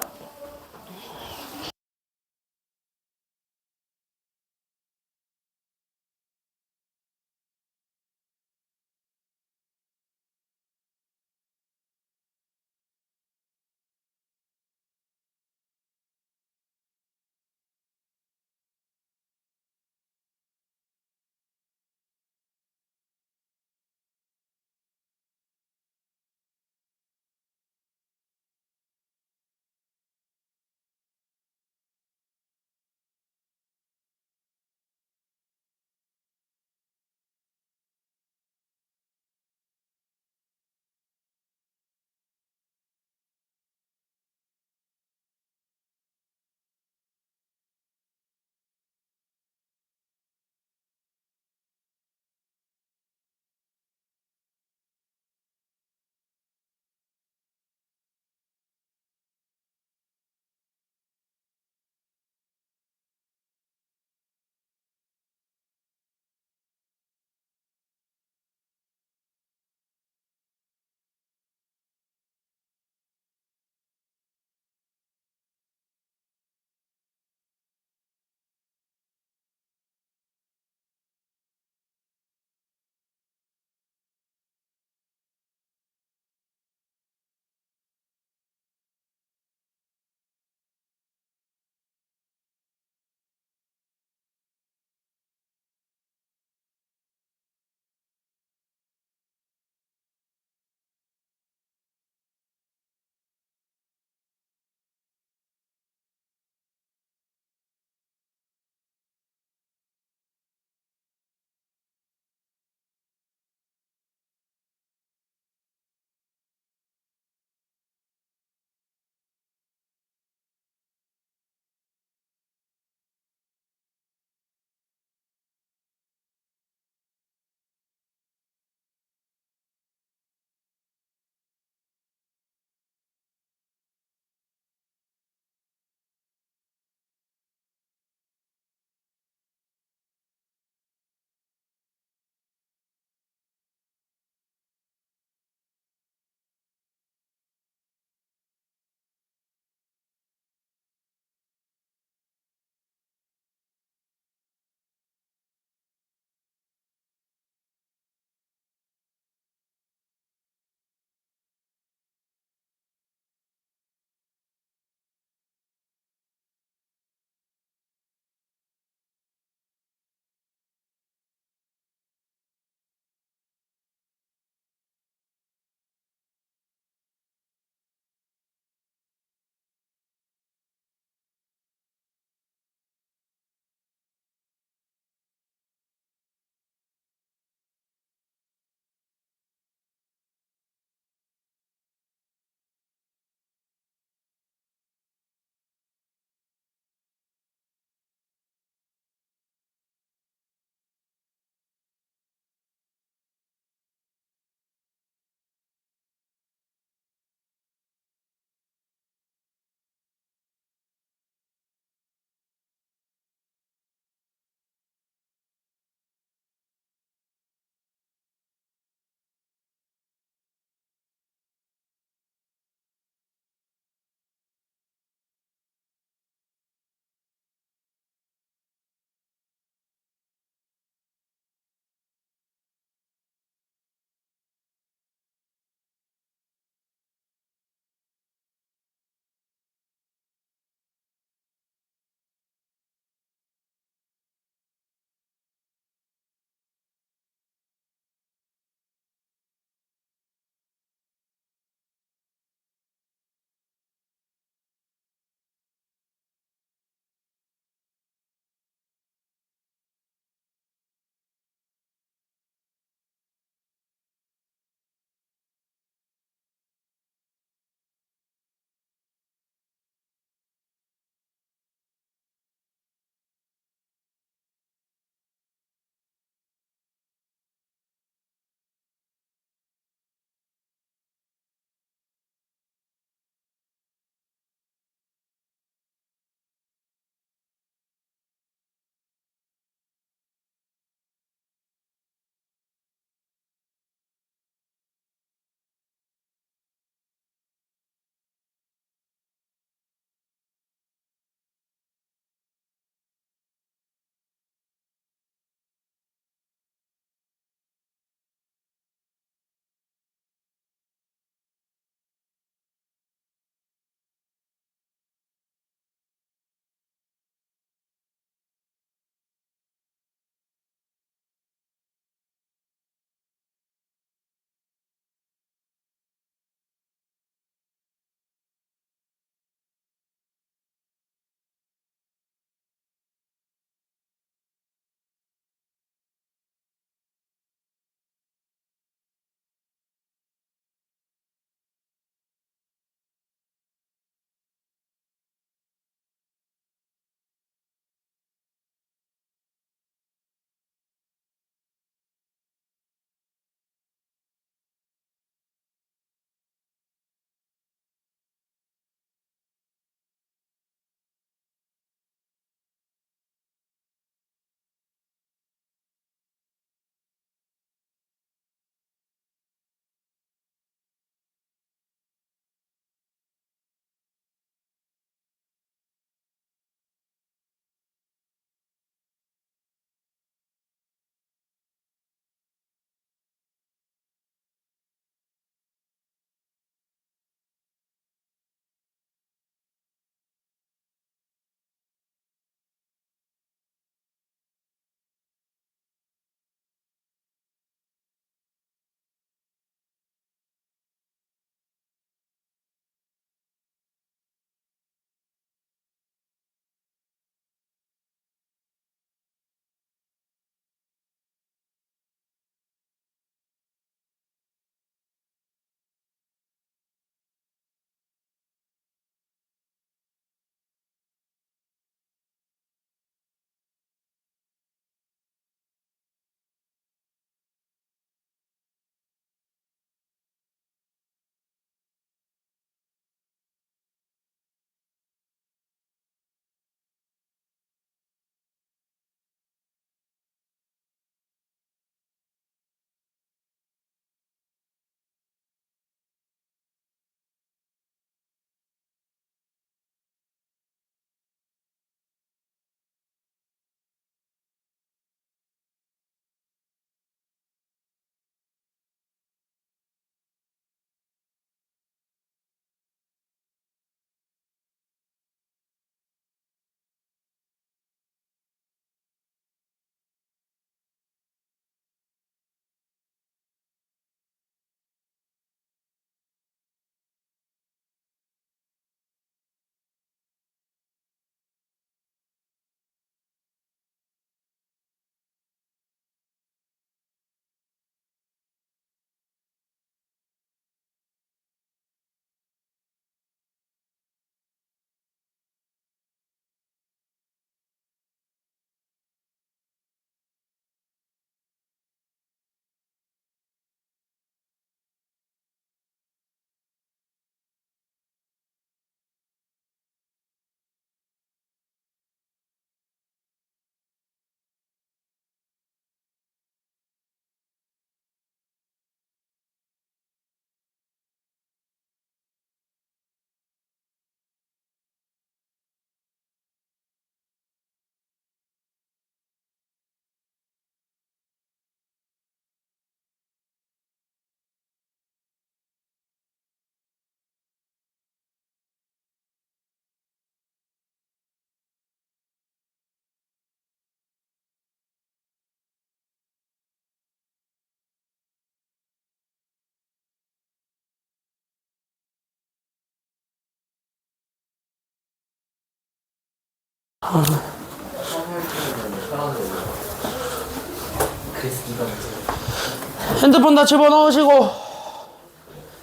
핸드폰 다 집어넣으시고.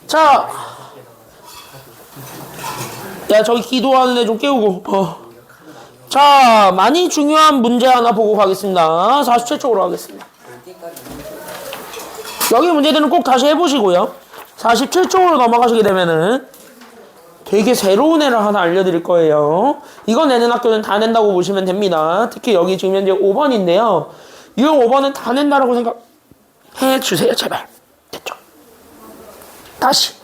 자, 야 저기 기도하는 애 좀 깨우고. 자, 많이 중요한 문제 하나 보고 가겠습니다. 47쪽으로 가겠습니다. 여기 문제들은 꼭 다시 해보시고요. 47쪽으로 넘어가시게 되면은 되게 새로운 애를 하나 알려드릴 거예요. 이거 내는 학교는 다 낸다고 보시면 됩니다. 특히 여기 지금 현재 5번인데요. 유형 5번은 다 낸다라고 생각해 주세요. 제발. 됐죠? 다시.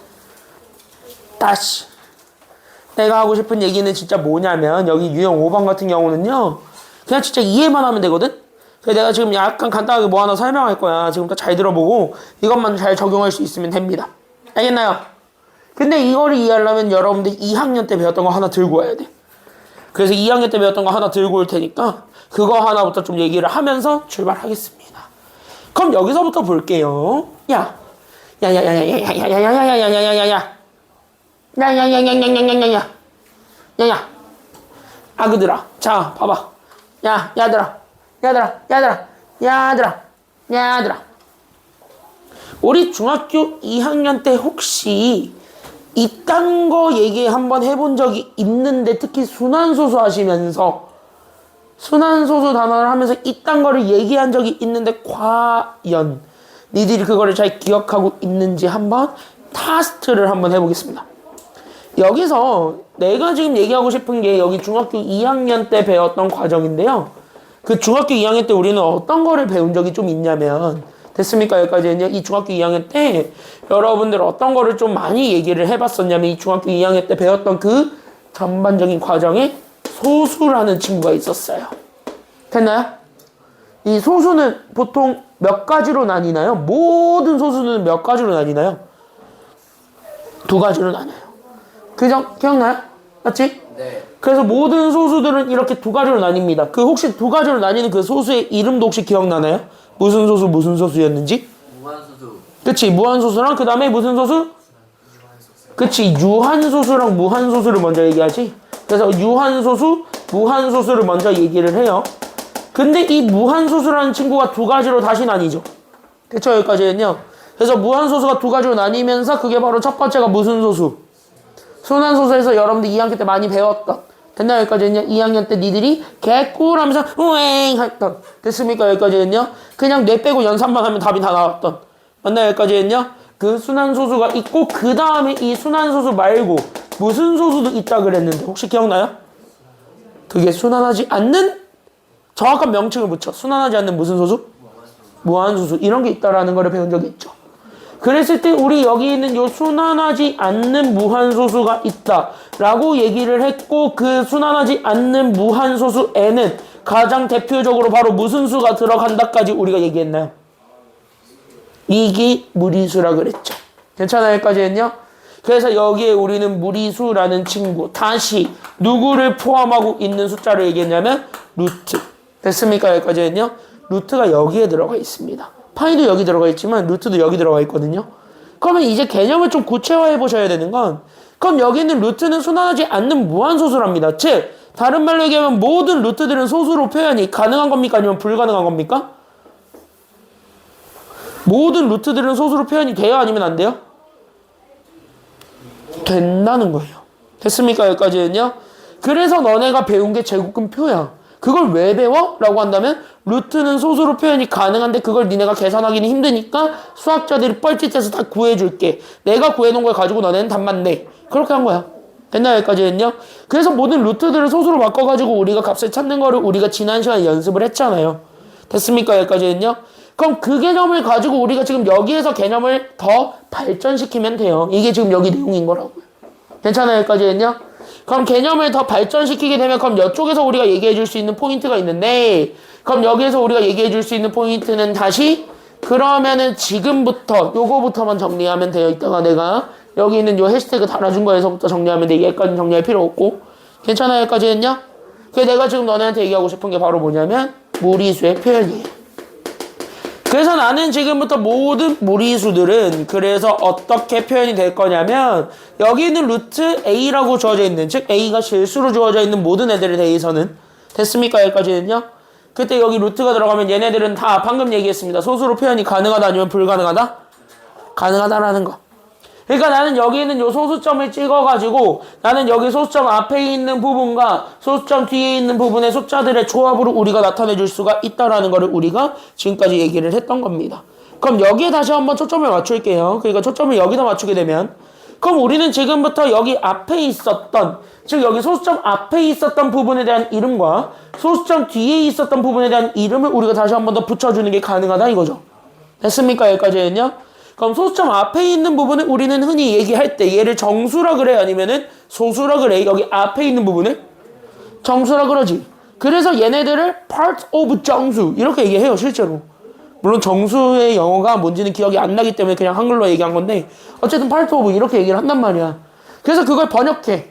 내가 하고 싶은 얘기는 진짜 뭐냐면 여기 유형 5번 같은 경우는요. 그냥 진짜 이해만 하면 되거든? 그래서 내가 지금 약간 간단하게 뭐 하나 설명할 거야. 지금부터 잘 들어보고 이것만 잘 적용할 수 있으면 됩니다. 알겠나요? 근데 이거를 이해하려면 여러분들 2학년 때 배웠던 거 하나 들고 와야 돼. 그래서 2학년 때 배웠던 거 하나 들고 올 테니까 그거 하나부터 좀 얘기를 하면서 출발하겠습니다. 그럼 여기서부터 볼게요. 아그들아. 자, 봐봐. 야들아. 우리 중학교 2학년 때 혹시 이딴 거 얘기 한번 해본 적이 있는데 특히 순환소수 하시면서 순환소수 단어를 하면서 이딴 거를 얘기한 적이 있는데 과연 니들이 그거를 잘 기억하고 있는지 한번 테스트를 한번 해보겠습니다. 여기서 내가 지금 얘기하고 싶은 게 여기 중학교 2학년 때 배웠던 과정인데요. 그 중학교 2학년 때 우리는 어떤 거를 배운 적이 좀 있냐면 됐습니까? 여기까지는 이 중학교 2학년 때 여러분들 어떤 거를 좀 많이 얘기를 해봤었냐면 이 중학교 2학년 때 배웠던 그 전반적인 과정에 소수라는 친구가 있었어요. 됐나요? 이 소수는 보통 몇 가지로 나뉘나요? 모든 소수는 몇 가지로 나뉘나요? 2가지로 나뉘어요. 그죠? 기억나요? 맞지? 네. 그래서 모든 소수들은 이렇게 2가지로 나뉩니다. 그 혹시 2가지로 나뉘는 그 소수의 이름도 혹시 기억나나요? 무슨 소수였는지? 무한소수. 그치, 무한소수랑 그 다음에 무슨 소수? 그치, 유한소수랑 무한소수를 먼저 얘기하지. 그래서 유한소수, 무한소수를 먼저 얘기를 해요. 근데 이 무한소수라는 친구가 2가지로 다시 나뉘죠. 그쵸, 여기까지는요. 그래서 무한소수가 2가지로 나뉘면서 그게 바로 첫 번째가 무슨 소수? 순환소수에서 여러분들 2학년 때 많이 배웠던. 됐나요? 여기까지는요. 2학년 때 니들이 개꿀 하면서 우엥 했던. 됐습니까? 여기까지는요. 그냥 뇌 빼고 연산만 하면 답이 다 나왔던. 맞나요? 여기까지는요. 그 순환소수가 있고 그 다음에 이 순환소수 말고 무슨 소수도 있다 그랬는데 혹시 기억나요? 그게 순환하지 않는 정확한 명칭을 붙여. 순환하지 않는 무슨 소수? 무한소수. 이런 게 있다라는 거를 배운 적이 있죠. 그랬을 때 우리 여기 있는 요 순환하지 않는 무한소수가 있다라고 얘기를 했고 그 순환하지 않는 무한소수에는 가장 대표적으로 바로 무슨 수가 들어간다까지 우리가 얘기했나요? 이게 무리수라 그랬죠. 괜찮아요? 여기까지는요? 그래서 여기에 우리는 무리수라는 친구 다시 누구를 포함하고 있는 숫자를 얘기했냐면 루트. 됐습니까? 여기까지는요? 루트가 여기에 들어가 있습니다. 파이도 여기 들어가 있지만 루트도 여기 들어가 있거든요. 그러면 이제 개념을 좀 구체화해 보셔야 되는 건 그럼 여기 있는 루트는 순환하지 않는 무한소수랍니다. 즉 다른 말로 얘기하면 모든 루트들은 소수로 표현이 가능한 겁니까? 아니면 불가능한 겁니까? 모든 루트들은 소수로 표현이 돼요? 아니면 안 돼요? 된다는 거예요. 됐습니까? 여기까지는요. 그래서 너네가 배운 게 제곱근표야. 그걸 왜 배워? 라고 한다면 루트는 소수로 표현이 가능한데 그걸 니네가 계산하기는 힘드니까 수학자들이 뻘짓해서 다 구해줄게. 내가 구해놓은 걸 가지고 너네는 답만 내. 그렇게 한 거야. 됐나요? 여기까지는요. 그래서 모든 루트들을 소수로 바꿔가지고 우리가 값을 찾는 거를 우리가 지난 시간에 연습을 했잖아요. 됐습니까? 여기까지는요. 그럼 그 개념을 가지고 우리가 지금 여기에서 개념을 더 발전시키면 돼요. 이게 지금 여기 내용인 거라고요. 괜찮아요? 여기까지는요. 그럼 개념을 더 발전시키게 되면 그럼 이쪽에서 우리가 얘기해 줄 수 있는 포인트가 있는데 그럼 여기에서 우리가 얘기해 줄 수 있는 포인트는 다시 그러면은 지금부터 요거부터만 정리하면 돼요. 이따가 내가 여기 있는 요 해시태그 달아준 거에서부터 정리하면 돼. 얘까지는 정리할 필요 없고 괜찮아요? 여기까지는요. 그래서 내가 지금 너네한테 얘기하고 싶은 게 바로 뭐냐면 무리수의 표현이에요. 그래서 나는 지금부터 모든 무리수들은 그래서 어떻게 표현이 될 거냐면 여기 있는 루트 A라고 주어져 있는 즉 A가 실수로 주어져 있는 모든 애들에 대해서는 됐습니까? 여기까지는요? 그때 여기 루트가 들어가면 얘네들은 다 방금 얘기했습니다. 소수로 표현이 가능하다 아니면 불가능하다? 가능하다라는 거. 그러니까 나는 여기 있는 요 소수점을 찍어가지고 나는 여기 소수점 앞에 있는 부분과 소수점 뒤에 있는 부분의 숫자들의 조합으로 우리가 나타내 줄 수가 있다라는 거를 우리가 지금까지 얘기를 했던 겁니다. 그럼 여기에 다시 한번 초점을 맞출게요. 그러니까 초점을 여기다 맞추게 되면 그럼 우리는 지금부터 여기 앞에 있었던 즉 여기 소수점 앞에 있었던 부분에 대한 이름과 소수점 뒤에 있었던 부분에 대한 이름을 우리가 다시 한번 더 붙여주는 게 가능하다 이거죠. 됐습니까? 여기까지는요? 그럼 소수점 앞에 있는 부분을 우리는 흔히 얘기할 때 얘를 정수라 그래 아니면은 소수라 그래? 여기 앞에 있는 부분을 정수라 그러지. 그래서 얘네들을 part of 정수 이렇게 얘기해요 실제로. 물론 정수의 영어가 뭔지는 기억이 안 나기 때문에 그냥 한글로 얘기한 건데 어쨌든 part of 이렇게 얘기를 한단 말이야. 그래서 그걸 번역해.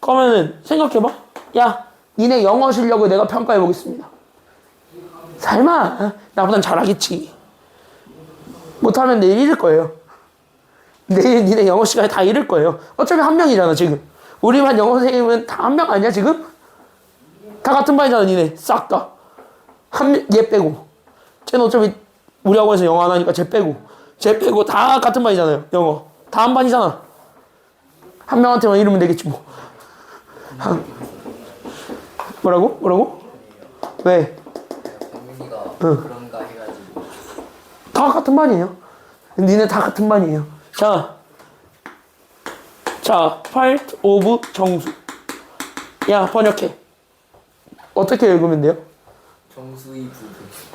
그러면은 생각해봐. 야 니네 영어 실력을 내가 평가해 보겠습니다. 설마 나보단 잘하겠지. 못하면 내일 잃을 거예요. 내일 니네 영어 시간에 다 잃을 거예요. 어차피 한 명이잖아 지금. 우리만 영어 선생님은 다 한 명 아니야 지금? 다 같은 반이잖아 니네 싹 다. 얘 빼고. 쟤는 어차피 우리 학원에서 영어 안 하니까 쟤 빼고 다 같은 반이잖아요. 영어 다 한 반이잖아. 한 명한테만 이러면 되겠지 뭐. 뭐라고? 왜? 민이가 그런가 해가지고 다 같은 반이에요. 니네 다 같은 반이에요. 자, part of 정수. 야, 번역해. 어떻게 읽으면 돼요? 정수의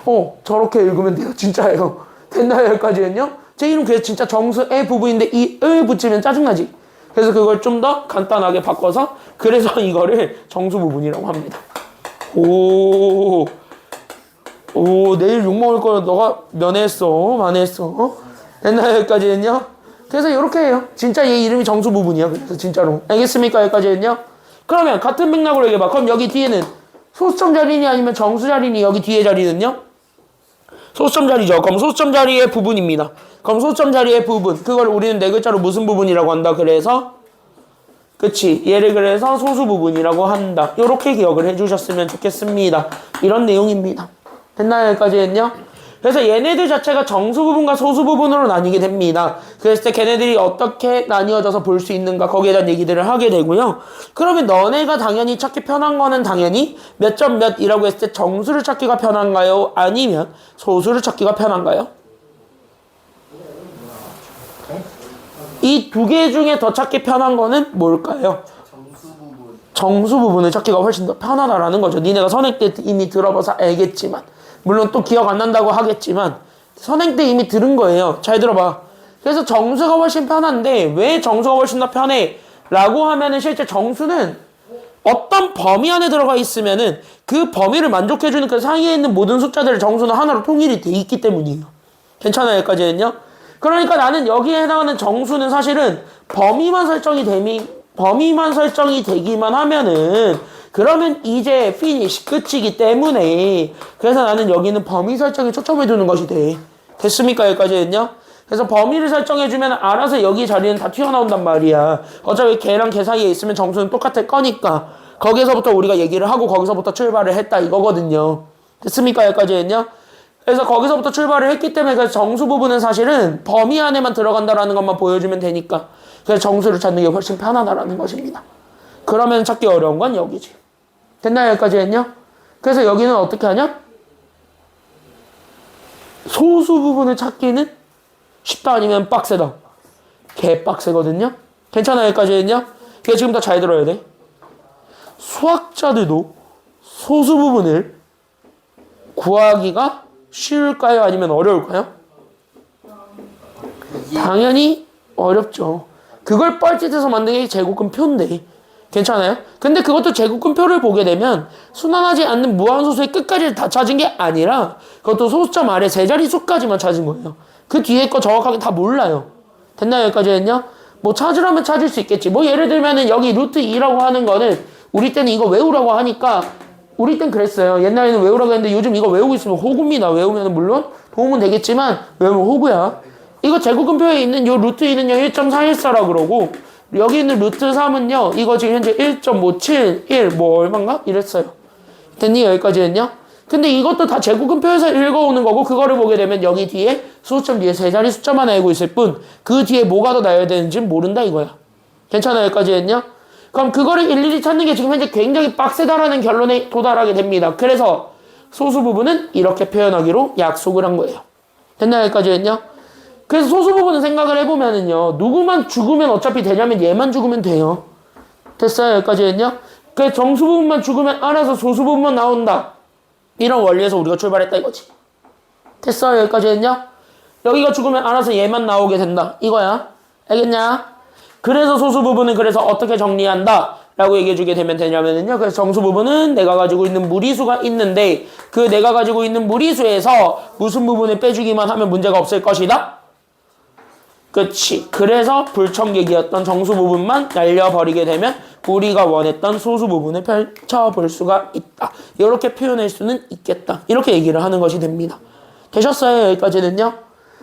부분. 저렇게 읽으면 돼요. 진짜예요. 됐나요? 여기까지는요? 제 이름 그래서 진짜 정수의 부분인데 이 을 붙이면 짜증나지. 그래서 그걸 좀 더 간단하게 바꿔서 그래서 이거를 정수 부분이라고 합니다. 내일 욕먹을 거 너가 면회했어. 만회했어. 됐나요? 여기까지는요? 그래서 이렇게 해요. 진짜 얘 이름이 정수 부분이야. 그래서 진짜로. 알겠습니까? 여기까지는요? 그러면 같은 맥락으로 얘기해봐. 그럼 여기 뒤에는 소수점 자리니 아니면 정수 자리니 여기 뒤에 자리는요? 소수점 자리죠. 그럼 소수점 자리의 부분입니다. 그럼 소수점 자리의 부분. 그걸 우리는 네 글자로 무슨 부분이라고 한다. 그래서 그치. 얘를 그래서 소수 부분이라고 한다. 요렇게 기억을 해주셨으면 좋겠습니다. 이런 내용입니다. 됐나요? 여기까지는요? 그래서 얘네들 자체가 정수 부분과 소수 부분으로 나뉘게 됩니다. 그랬을 때 걔네들이 어떻게 나뉘어져서 볼 수 있는가 거기에 대한 얘기들을 하게 되고요. 그러면 너네가 당연히 찾기 편한 거는 당연히 몇 점 몇이라고 했을 때 정수를 찾기가 편한가요? 아니면 소수를 찾기가 편한가요? 이 두 개 중에 더 찾기 편한 거는 뭘까요? 정수 부분을 찾기가 훨씬 더 편하다라는 거죠. 니네가 선행 때 이미 들어봐서 알겠지만 물론 또 기억 안 난다고 하겠지만 선행 때 이미 들은 거예요. 잘 들어봐. 그래서 정수가 훨씬 편한데 왜 정수가 훨씬 더 편해? 라고 하면은 실제 정수는 어떤 범위 안에 들어가 있으면은 그 범위를 만족해주는 그 사이에 있는 모든 숫자들을 정수는 하나로 통일이 돼 있기 때문이에요. 괜찮아요? 여기까지는요? 그러니까 나는 여기에 해당하는 정수는 사실은 범위만 설정이 되기만 하면은 그러면 이제 finish 끝이기 때문에 그래서 나는 여기는 범위 설정에 초점을 두는 것이 돼. 됐습니까? 여기까지는요? 그래서 범위를 설정해주면 알아서 여기 자리는 다 튀어나온단 말이야. 어차피 걔랑 걔 사이에 있으면 정수는 똑같을 거니까 거기서부터 우리가 얘기를 하고 거기서부터 출발을 했다 이거거든요. 됐습니까? 여기까지는요? 그래서 거기서부터 출발을 했기 때문에 그래서 정수 부분은 사실은 범위 안에만 들어간다라는 것만 보여주면 되니까 그래서 정수를 찾는 게 훨씬 편하다라는 것입니다. 그러면 찾기 어려운 건 여기지. 됐나요? 여기까지는요? 그래서 여기는 어떻게 하냐? 소수 부분을 찾기는 쉽다 아니면 빡세다? 개빡세거든요? 괜찮아요? 여기까지는요? 그게 지금 더 잘 들어야 돼. 수학자들도 소수 부분을 구하기가 쉬울까요? 아니면 어려울까요? 당연히 어렵죠. 그걸 뻘짓해서 만든 게 제곱근표인데 괜찮아요? 근데 그것도 제곱근표를 보게 되면 순환하지 않는 무한소수의 끝까지 다 찾은 게 아니라 그것도 소수점 아래 세 자리 수까지만 찾은 거예요. 그 뒤에 거 정확하게 다 몰라요. 됐나요? 여기까지는요? 뭐 찾으라면 찾을 수 있겠지. 뭐 예를 들면은 여기 루트 2라고 하는 거는 우리 때는 이거 외우라고 하니까 우리 땐 그랬어요. 옛날에는 외우라고 했는데 요즘 이거 외우고 있으면 호구입니다. 외우면 물론 도움은 되겠지만 외우면 호구야. 이거 제곱근표에 있는 요 루트 2는요 1.414라 그러고 여기 있는 루트 3은요 이거 지금 현재 1.571 뭐 얼마인가? 이랬어요. 됐니? 여기까지는요? 근데 이것도 다 제곱근표에서 읽어오는 거고 그거를 보게 되면 여기 뒤에 소수점 뒤에 세 자리 숫자만 알고 있을 뿐 그 뒤에 뭐가 더 나와야 되는지 모른다 이거야. 괜찮아요? 여기까지는요? 그럼 그거를 일일이 찾는 게 지금 현재 굉장히 빡세다라는 결론에 도달하게 됩니다. 그래서 소수 부분은 이렇게 표현하기로 약속을 한 거예요. 됐나요? 여기까지는요? 그래서 소수 부분은 생각을 해보면은요. 누구만 죽으면 어차피 되냐면 얘만 죽으면 돼요. 됐어요? 여기까지는요? 그래서 정수 부분만 죽으면 알아서 소수 부분만 나온다. 이런 원리에서 우리가 출발했다 이거지. 됐어요? 여기까지는요? 여기가 죽으면 알아서 얘만 나오게 된다. 이거야. 알겠냐? 그래서 소수 부분은 그래서 어떻게 정리한다? 라고 얘기해주게 되면 되냐면요. 그래서 정수 부분은 내가 가지고 있는 무리수가 있는데 그 내가 가지고 있는 무리수에서 무슨 부분을 빼주기만 하면 문제가 없을 것이다? 그치. 그래서 불청객이었던 정수 부분만 날려버리게 되면 우리가 원했던 소수 부분을 펼쳐볼 수가 있다. 이렇게 표현할 수는 있겠다. 이렇게 얘기를 하는 것이 됩니다. 되셨어요? 여기까지는요?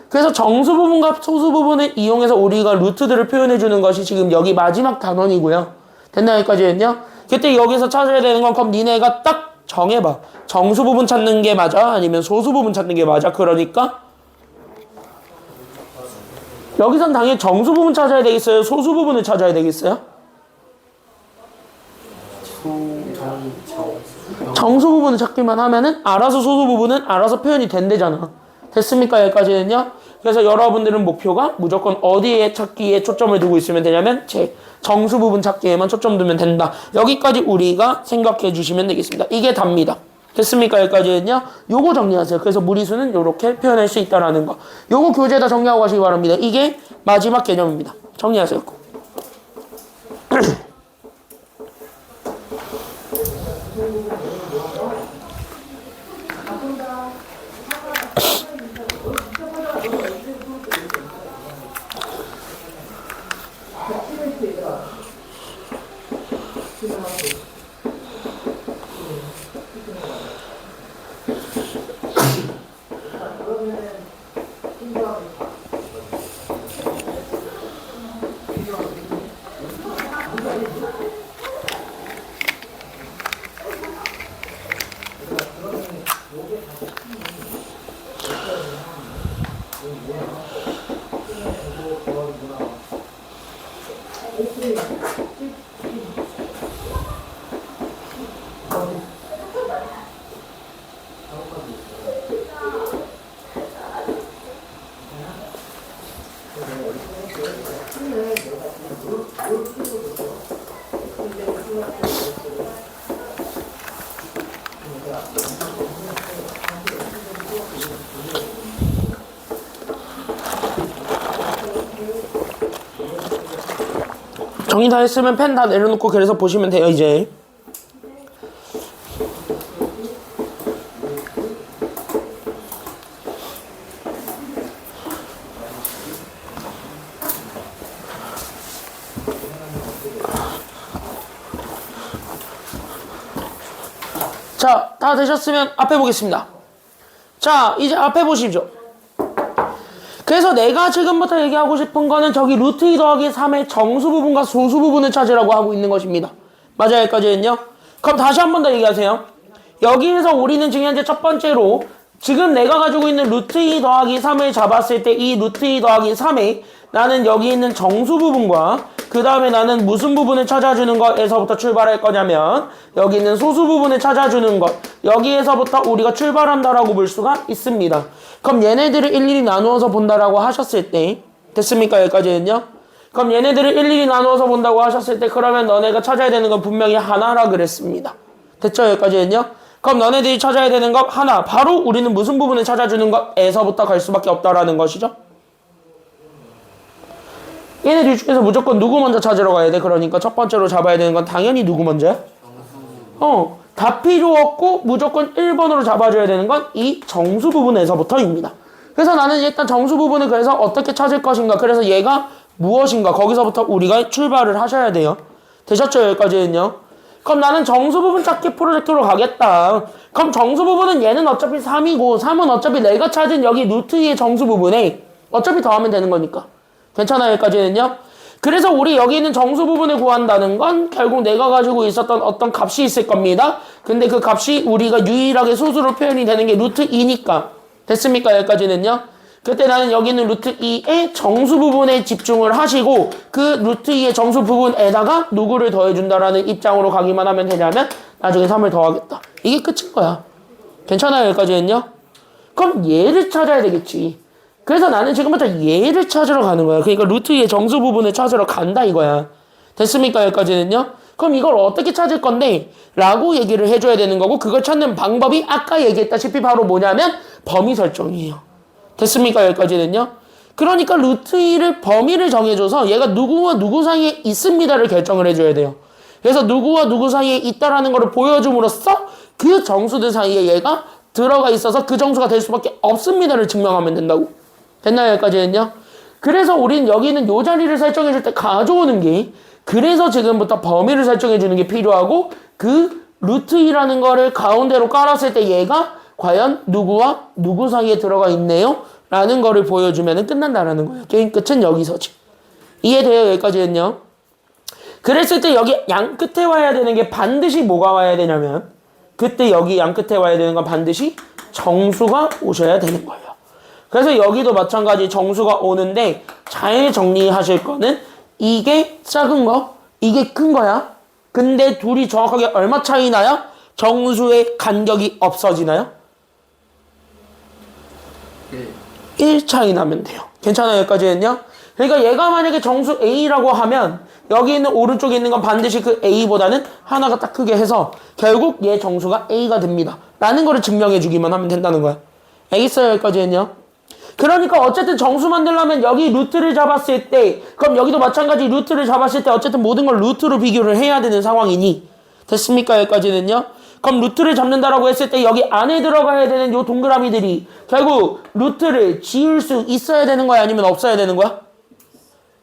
그래서 정수 부분과 소수 부분을 이용해서 우리가 루트들을 표현해주는 것이 지금 여기 마지막 단원이고요. 됐나요? 여기까지는요? 그때 여기서 찾아야 되는 건 그럼 니네가 딱 정해봐. 정수 부분 찾는 게 맞아? 아니면 소수 부분 찾는 게 맞아? 그러니까 여기선 당연히 정수 부분 찾아야 되겠어요? 소수 부분을 찾아야 되겠어요? 정수 부분을 찾기만 하면은 알아서 소수 부분은 알아서 표현이 된대잖아. 됐습니까? 여기까지는요? 그래서 여러분들은 목표가 무조건 어디에 찾기에 초점을 두고 있으면 되냐면 제 정수 부분 찾기에만 초점 두면 된다. 여기까지 우리가 생각해 주시면 되겠습니다. 이게 답니다. 됐습니까? 여기까지는요? 요거 정리하세요. 그래서 무리수는 이렇게 표현할 수 있다라는 거. 요거 교재에다 정리하고 가시기 바랍니다. 이게 마지막 개념입니다. 정리하세요. 정리 다 했으면 펜 다 내려놓고 그래서 보시면 돼요 이제. 자, 다 되셨으면 앞에 보겠습니다. 자, 이제 앞에 보시죠. 그래서 내가 지금부터 얘기하고 싶은 거는 저기 루트 2 더하기 3의 정수 부분과 소수 부분을 찾으라고 하고 있는 것입니다. 맞아요? 여기까지는요? 그럼 다시 한 번 더 얘기하세요. 여기에서 우리는 지금 현재 첫 번째로 지금 내가 가지고 있는 루트 2 더하기 3을 잡았을 때 이 루트 2 더하기 3에 나는 여기 있는 정수 부분과 그 다음에 나는 무슨 부분을 찾아주는 것에서부터 출발할 거냐면 여기 있는 소수 부분을 찾아주는 것, 여기에서부터 우리가 출발한다라고 볼 수가 있습니다. 그럼 얘네들을 일일이 나누어서 본다라고 하셨을 때 됐습니까? 여기까지는요? 그럼 얘네들을 일일이 나누어서 본다고 하셨을 때 그러면 너네가 찾아야 되는 건 분명히 하나라 그랬습니다. 됐죠? 여기까지는요? 그럼 너네들이 찾아야 되는 것 하나, 바로 우리는 무슨 부분을 찾아주는 것에서부터 갈 수밖에 없다라는 것이죠. 얘네들 중에서 무조건 누구 먼저 찾으러 가야 돼? 그러니까 첫 번째로 잡아야 되는 건 당연히 누구 먼저야? 다 필요 없고 무조건 1번으로 잡아줘야 되는 건 이 정수 부분에서부터입니다. 그래서 나는 일단 정수 부분을 그래서 어떻게 찾을 것인가, 그래서 얘가 무엇인가, 거기서부터 우리가 출발을 하셔야 돼요. 되셨죠? 여기까지는요? 그럼 나는 정수 부분 찾기 프로젝트로 가겠다. 그럼 정수 부분은 얘는 어차피 3이고 3은 어차피 내가 찾은 여기 루트 2의 정수 부분에 어차피 더하면 되는 거니까. 괜찮아요? 여기까지는요? 그래서 우리 여기 있는 정수 부분을 구한다는 건 결국 내가 가지고 있었던 어떤 값이 있을 겁니다. 근데 그 값이 우리가 유일하게 소수로 표현이 되는 게 루트 2니까. 됐습니까? 여기까지는요. 그때 나는 여기 있는 루트 2의 정수 부분에 집중을 하시고 그 루트 2의 정수 부분에다가 누구를 더해준다라는 입장으로 가기만 하면 되냐면 나중에 3을 더하겠다. 이게 끝인 거야. 괜찮아요? 여기까지는요. 그럼 얘를 찾아야 되겠지. 그래서 나는 지금부터 얘를 찾으러 가는 거야. 그러니까 루트 2의 정수 부분을 찾으러 간다 이거야. 됐습니까? 여기까지는요. 그럼 이걸 어떻게 찾을 건데? 라고 얘기를 해줘야 되는 거고 그걸 찾는 방법이 아까 얘기했다시피 바로 뭐냐면 범위 설정이에요. 됐습니까? 여기까지는요. 그러니까 루트 2를 범위를 정해줘서 얘가 누구와 누구 사이에 있습니다를 결정을 해줘야 돼요. 그래서 누구와 누구 사이에 있다라는 것을 보여줌으로써 그 정수들 사이에 얘가 들어가 있어서 그 정수가 될 수밖에 없습니다를 증명하면 된다고. 됐나요? 여기까지는요. 그래서 우린 여기는 요 자리를 설정해줄 때 가져오는 게 그래서 지금부터 범위를 설정해주는 게 필요하고 그 루트 2라는 거를 가운데로 깔았을 때 얘가 과연 누구와 누구 사이에 들어가 있네요? 라는 거를 보여주면 끝난다라는 거예요. 게임 끝은 여기서지. 이해돼요? 여기까지는요. 그랬을 때 여기 양 끝에 와야 되는 게 반드시 뭐가 와야 되냐면 그때 여기 양 끝에 와야 되는 건 반드시 정수가 오셔야 되는 거예요. 그래서 여기도 마찬가지 정수가 오는데 잘 정리하실 거는 이게 작은 거, 이게 큰 거야. 근데 둘이 정확하게 얼마 차이 나요? 정수의 간격이 없어지나요? 1 차이 나면 돼요. 괜찮아요? 여기까지는요? 그러니까 얘가 만약에 정수 A라고 하면 여기 있는 오른쪽에 있는 건 반드시 그 A보다는 하나가 딱 크게 해서 결국 얘 정수가 A가 됩니다. 라는 거를 증명해 주기만 하면 된다는 거야. 알겠어요? 여기까지는요? 그러니까 어쨌든 정수 만들려면 여기 루트를 잡았을 때 그럼 여기도 마찬가지 루트를 잡았을 때 어쨌든 모든 걸 루트로 비교를 해야 되는 상황이니 됐습니까? 여기까지는요? 그럼 루트를 잡는다라고 했을 때 여기 안에 들어가야 되는 요 동그라미들이 결국 루트를 지울 수 있어야 되는 거야? 아니면 없어야 되는 거야?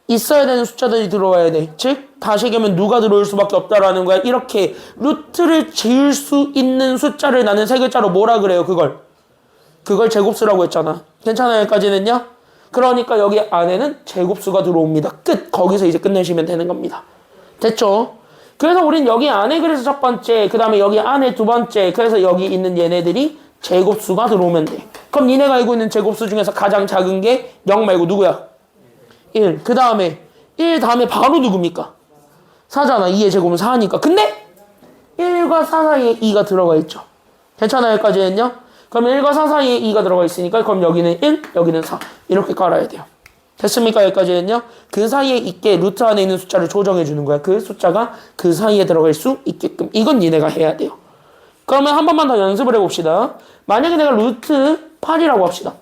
있어야 되는 숫자들이 들어와야 돼. 즉 다시 얘기하면 누가 들어올 수밖에 없다라는 거야. 이렇게 루트를 지울 수 있는 숫자를 나는 세 글자로 뭐라 그래요? 그걸 제곱수라고 했잖아. 괜찮아요? 여기까지는요? 그러니까 여기 안에는 제곱수가 들어옵니다. 끝! 거기서 이제 끝내시면 되는 겁니다. 됐죠? 그래서 우린 여기 안에 그래서 첫 번째, 그 다음에 여기 안에 두 번째, 그래서 여기 있는 얘네들이 제곱수가 들어오면 돼. 그럼 니네가 알고 있는 제곱수 중에서 가장 작은 게 0 말고 누구야? 1. 그 다음에 1 다음에 바로 누굽니까? 4잖아. 2의 제곱은 4니까. 근데 1과 4 사이에 2가 들어가 있죠. 괜찮아요? 여기까지는요? 그럼 1과 4 사이에 2가 들어가 있으니까 그럼 여기는 1, 여기는 4 이렇게 깔아야 돼요. 됐습니까? 여기까지는요. 그 사이에 있게 루트 안에 있는 숫자를 조정해 주는 거야. 그 숫자가 그 사이에 들어갈 수 있게끔. 이건 니네가 해야 돼요. 그러면 한 번만 더 연습을 해봅시다. 만약에 내가 루트 8이라고 합시다.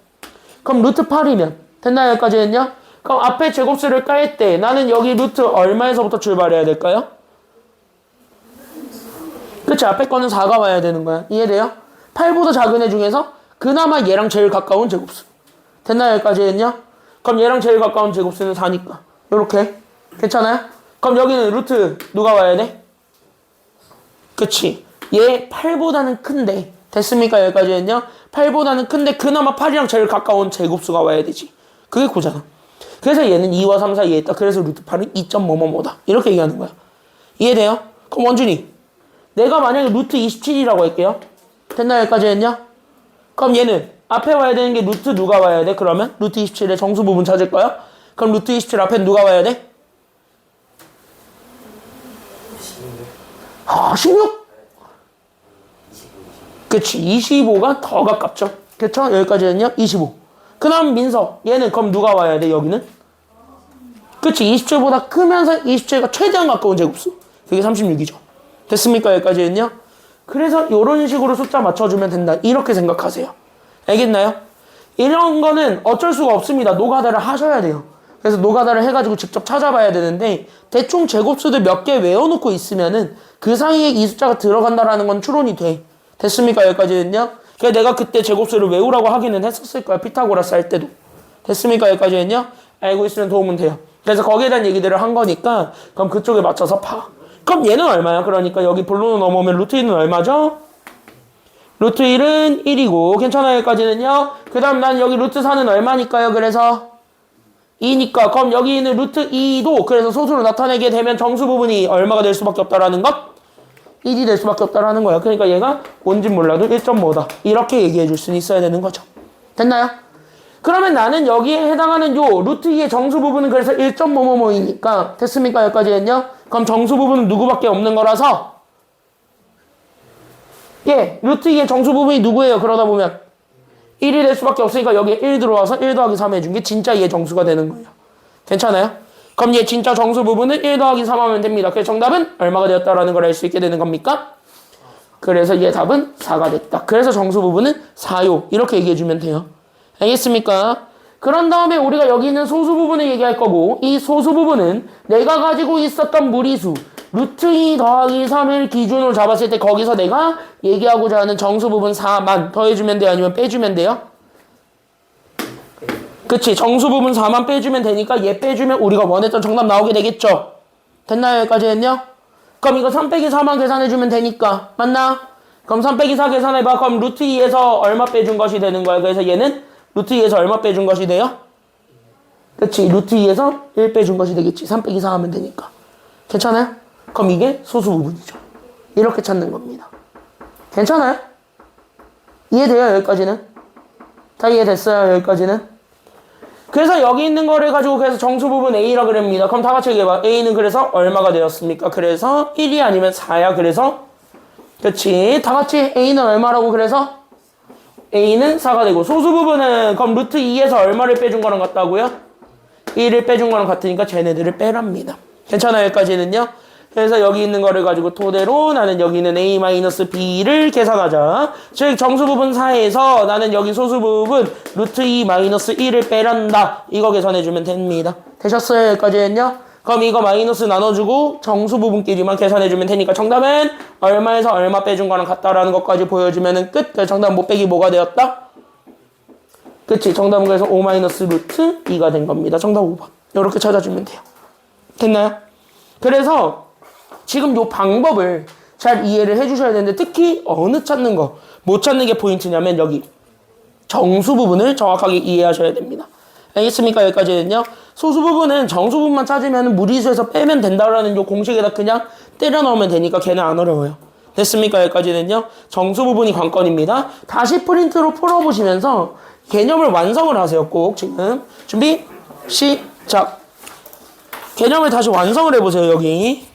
그럼 루트 8이면 됐나요? 여기까지는요. 그럼 앞에 제곱수를 깔 때 나는 여기 루트 얼마에서부터 출발해야 될까요? 그치? 앞에 거는 4가 와야 되는 거야. 이해돼요? 8보다 작은 애 중에서 그나마 얘랑 제일 가까운 제곱수. 됐나요? 여기까지는요? 그럼 얘랑 제일 가까운 제곱수는 4니까. 요렇게. 괜찮아요? 그럼 여기는 루트 누가 와야 돼? 그치? 얘 8보다는 큰데. 됐습니까? 여기까지는요? 8보다는 큰데 그나마 8이랑 제일 가까운 제곱수가 와야 되지. 그게 고잖아. 그래서 얘는 2와 3 사이에 있다. 그래서 루트 8은 2.뭐뭐뭐다. 이렇게 얘기하는 거야. 이해돼요? 그럼 원준이. 내가 만약에 루트 27이라고 할게요. 됐나요? 여기까지는요? 그럼 얘는 앞에 와야 되는 게 루트 누가 와야 돼? 그러면 루트 27의 정수 부분 찾을 거야? 그럼 루트 27 앞에 누가 와야 돼? 16? 그치. 25가 더 가깝죠. 그쵸? 여기까지는요? 25. 그 다음 민서. 얘는 그럼 누가 와야 돼? 여기는? 그치. 27보다 크면서 27가 최대한 가까운 제곱수. 그게 36이죠. 됐습니까? 여기까지는요? 그래서 이런 식으로 숫자 맞춰주면 된다. 이렇게 생각하세요. 알겠나요? 이런 거는 어쩔 수가 없습니다. 노가다를 하셔야 돼요. 그래서 노가다를 해가지고 직접 찾아봐야 되는데 대충 제곱수들 몇 개 외워놓고 있으면은 그 사이에 이 숫자가 들어간다라는 건 추론이 돼. 됐습니까? 여기까지는요? 그래서 내가 그때 제곱수를 외우라고 하기는 했었을 거야. 피타고라스 할 때도. 됐습니까? 여기까지는요? 알고 있으면 도움은 돼요. 그래서 거기에 대한 얘기들을 한 거니까 그럼 그쪽에 맞춰서 파. 그럼 얘는 얼마야? 그러니까 여기 본론으로 넘어오면 루트 1은 얼마죠? 루트 1은 1이고 괜찮아요? 여기까지는요? 그 다음 난 여기 루트 4는 얼마니까요? 그래서 2니까 그럼 여기 있는 루트 2도 그래서 소수로 나타내게 되면 정수 부분이 얼마가 될 수밖에 없다라는 것? 1이 될 수밖에 없다라는 거야. 그러니까 얘가 뭔진 몰라도 1점 뭐다. 이렇게 얘기해 줄 수는 있어야 되는 거죠. 됐나요? 그러면 나는 여기에 해당하는 요 루트 2의 정수 부분은 그래서 1점 뭐뭐뭐이니까 됐습니까? 여기까지 했냐? 그럼 정수 부분은 누구밖에 없는 거라서 예, 루트 2의 정수 부분이 누구예요? 그러다 보면 1이 될 수밖에 없으니까 여기에 1 들어와서 1 더하기 3 해준 게 진짜 얘 정수가 되는 거예요. 괜찮아요? 그럼 얘 진짜 정수 부분은 1 더하기 3 하면 됩니다. 그래서 정답은 얼마가 되었다라는 걸 알 수 있게 되는 겁니까? 그래서 얘 답은 4가 됐다. 그래서 정수 부분은 4요. 이렇게 얘기해주면 돼요. 알겠습니까? 그런 다음에 우리가 여기 있는 소수 부분을 얘기할 거고 이 소수 부분은 내가 가지고 있었던 무리수 루트 2 더하기 3을 기준으로 잡았을 때 거기서 내가 얘기하고자 하는 정수 부분 4만 더해주면 돼요? 아니면 빼주면 돼요? 그치, 정수 부분 4만 빼주면 되니까 얘 빼주면 우리가 원했던 정답 나오게 되겠죠? 됐나요? 여기까지 했냐? 그럼 이거 3 빼기 4만 계산해주면 되니까 맞나? 그럼 3 빼기 4 계산해봐. 그럼 루트 2에서 얼마 빼준 것이 되는 거야? 그래서 얘는 루트 2에서 얼마 빼준 것이 돼요? 그치, 루트 2에서 1 빼준 것이 되겠지. 3 빼기 4 하면 되니까. 괜찮아요? 그럼 이게 소수 부분이죠. 이렇게 찾는 겁니다. 괜찮아요? 이해돼요? 여기까지는? 다 이해됐어요? 여기까지는? 그래서 여기 있는 거를 가지고 그래서 정수 부분 A라 그럽니다. 그럼 다 같이 얘기해봐. A는 그래서 얼마가 되었습니까? 그래서 1이 아니면 4야. 그래서 그치. 다 같이 A는 얼마라고 그래서? A는 4가 되고 소수 부분은 그럼 루트 2에서 얼마를 빼준 거랑 같다고요? 1을 빼준 거랑 같으니까 쟤네들을 빼랍니다. 괜찮아요? 여기까지는요? 그래서 여기 있는 거를 가지고 토대로 나는 여기 있는 A-B를 계산하자. 즉 정수 부분 4에서 나는 여기 소수 부분 루트 2-1을 빼란다. 이거 계산해주면 됩니다. 되셨어요? 여기까지는요? 그럼 이거 마이너스 나눠주고 정수 부분끼리만 계산해주면 되니까 정답은 얼마에서 얼마 빼준 거랑 같다라는 것까지 보여주면 끝. 그래서 정답 못 빼기 뭐가 되었다? 그치, 정답은 그래서 5 루트 2가 된 겁니다. 정답 5번. 이렇게 찾아주면 돼요. 됐나요? 그래서 지금 요 방법을 잘 이해를 해주셔야 되는데 특히 어느 찾는 거, 못 찾는 게 포인트냐면 여기 정수 부분을 정확하게 이해하셔야 됩니다. 알겠습니까? 여기까지는요. 소수 부분은 정수 부분만 찾으면 무리수에서 빼면 된다라는 요 공식에다 그냥 때려 넣으면 되니까 걔는 안 어려워요. 됐습니까? 여기까지는요. 정수 부분이 관건입니다. 다시 프린트로 풀어보시면서 개념을 완성을 하세요. 꼭 지금. 준비, 시작. 개념을 다시 완성을 해보세요. 여기.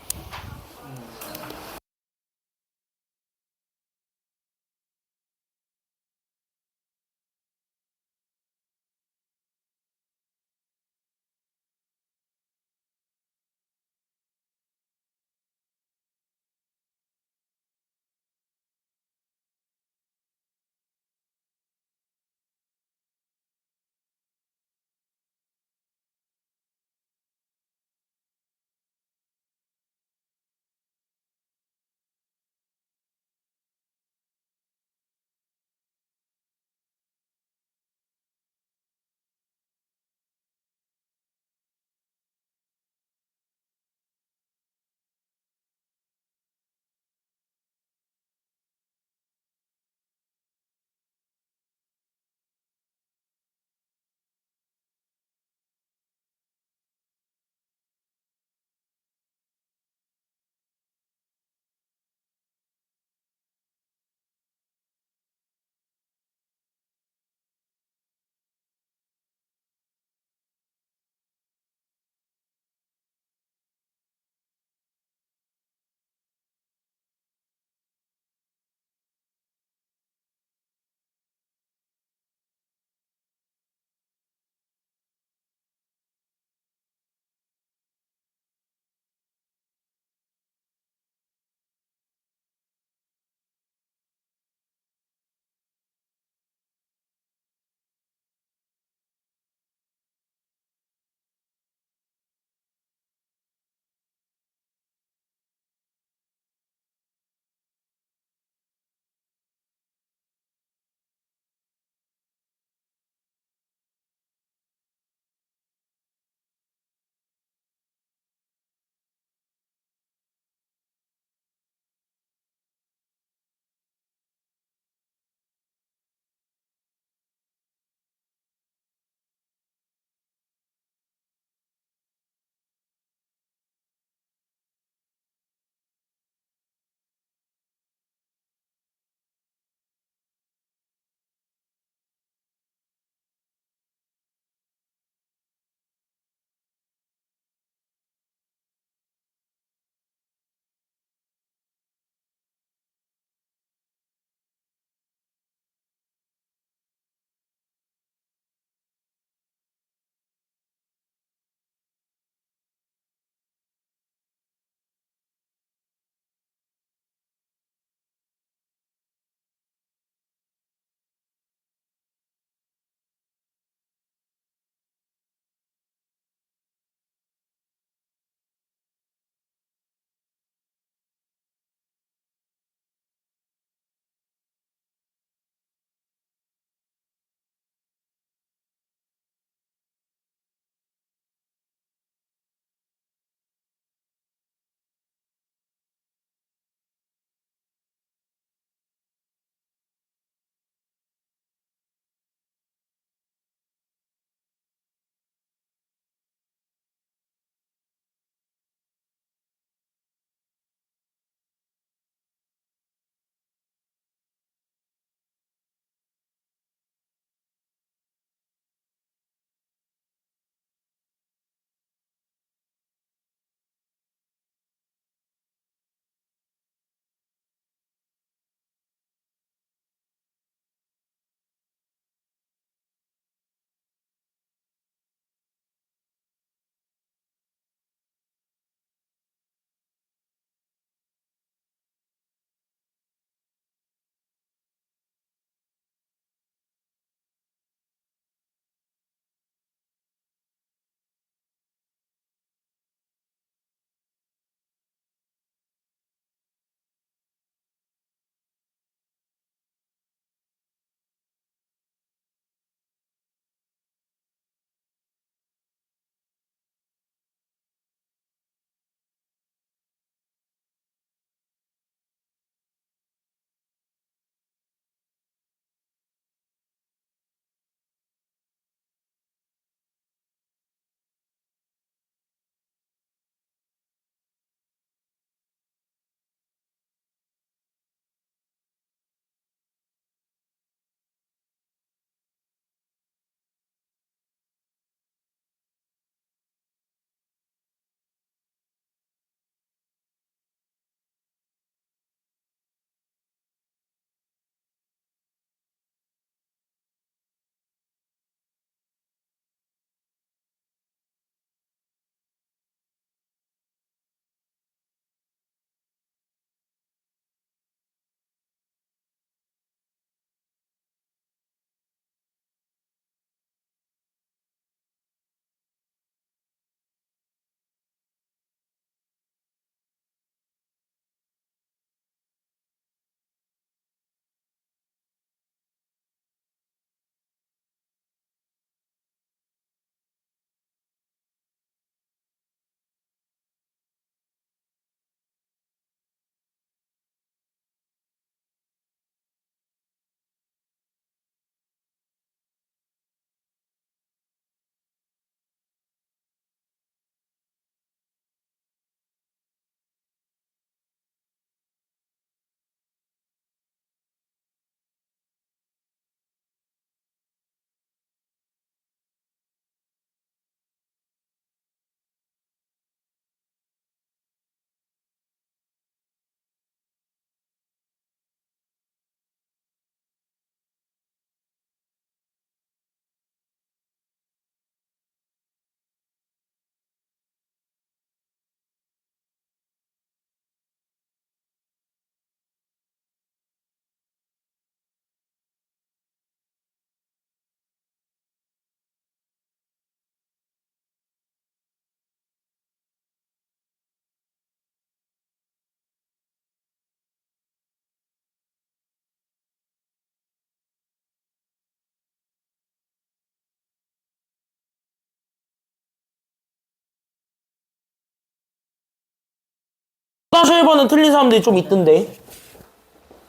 다시 1번은 틀린 사람들이 좀 있던데.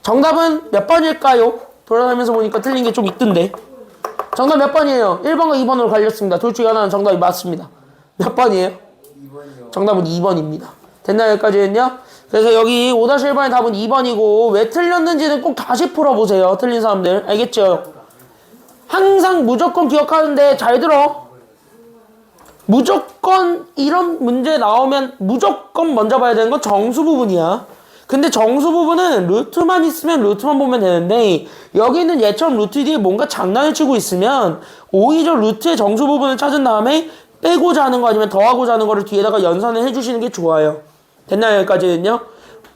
정답은 몇 번일까요? 돌아다니면서 보니까 틀린 게 좀 있던데. 정답 몇 번이에요? 1번과 2번으로 갈렸습니다. 둘 중에 하나는 정답이 맞습니다. 몇 번이에요? 2번이요. 정답은 2번입니다. 됐나요? 여기까지는요? 그래서 여기 5-1번의 답은 2번이고 왜 틀렸는지는 꼭 다시 풀어보세요. 틀린 사람들. 알겠죠? 항상 무조건 기억하는데 잘 들어. 무조건 이런 문제 나오면 무조건 먼저 봐야 되는 건 정수 부분이야. 근데 정수 부분은 루트만 있으면 루트만 보면 되는데 여기 있는 얘처럼 루트 뒤에 뭔가 장난을 치고 있으면 오히려 루트의 정수 부분을 찾은 다음에 빼고자 하는 거 아니면 더하고자 하는 거를 뒤에다가 연산을 해주시는 게 좋아요. 됐나요? 여기까지는요?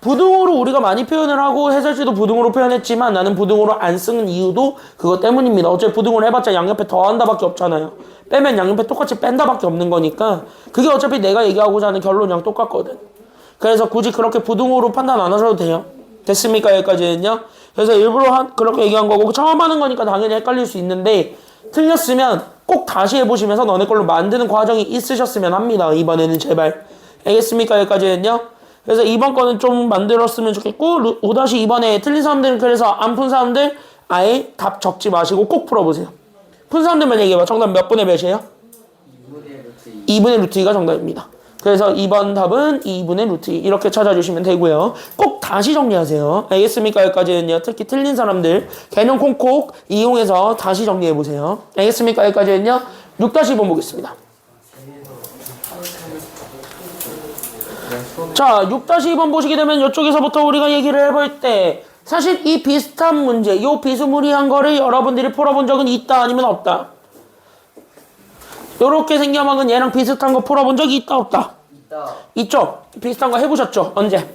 부등호로 우리가 많이 표현을 하고 해설지도 부등호로 표현했지만 나는 부등호로 안 쓰는 이유도 그것 때문입니다. 어차피 부등호로 해봤자 양옆에 더한다 밖에 없잖아요. 빼면 양옆에 똑같이 뺀다 밖에 없는 거니까 그게 어차피 내가 얘기하고자 하는 결론이랑 똑같거든. 그래서 굳이 그렇게 부등호로 판단 안 하셔도 돼요. 됐습니까? 여기까지는요? 그래서 일부러 그렇게 얘기한 거고 처음 하는 거니까 당연히 헷갈릴 수 있는데 틀렸으면 꼭 다시 해보시면서 너네 걸로 만드는 과정이 있으셨으면 합니다. 이번에는 제발. 알겠습니까? 여기까지는요? 그래서 이번 거는 좀 만들었으면 좋겠고 5-2번에 틀린 사람들은 그래서 안 푼 사람들 아예 답 적지 마시고 꼭 풀어보세요. 푼 사람들만 얘기해봐. 정답 몇 분의 몇이에요? 2분의 루트 2. 2분의 루트 2가 정답입니다. 그래서 2번 답은 2분의 루트 2 이렇게 찾아주시면 되고요. 꼭 다시 정리하세요. 알겠습니까? 여기까지는요. 특히 틀린 사람들 개념 콩콕 이용해서 다시 정리해보세요. 알겠습니까? 여기까지는요. 6-2번 보겠습니다. 자, 6-2번 보시게 되면 이쪽에서부터 우리가 얘기를 해볼 때 사실 이 비슷한 문제, 요 비스무리한 거를 여러분들이 풀어본 적은 있다 아니면 없다? 요렇게 생겨먹은 얘랑 비슷한 거 풀어본 적이 있다 없다? 있다. 있죠? 비슷한 거 해보셨죠? 언제?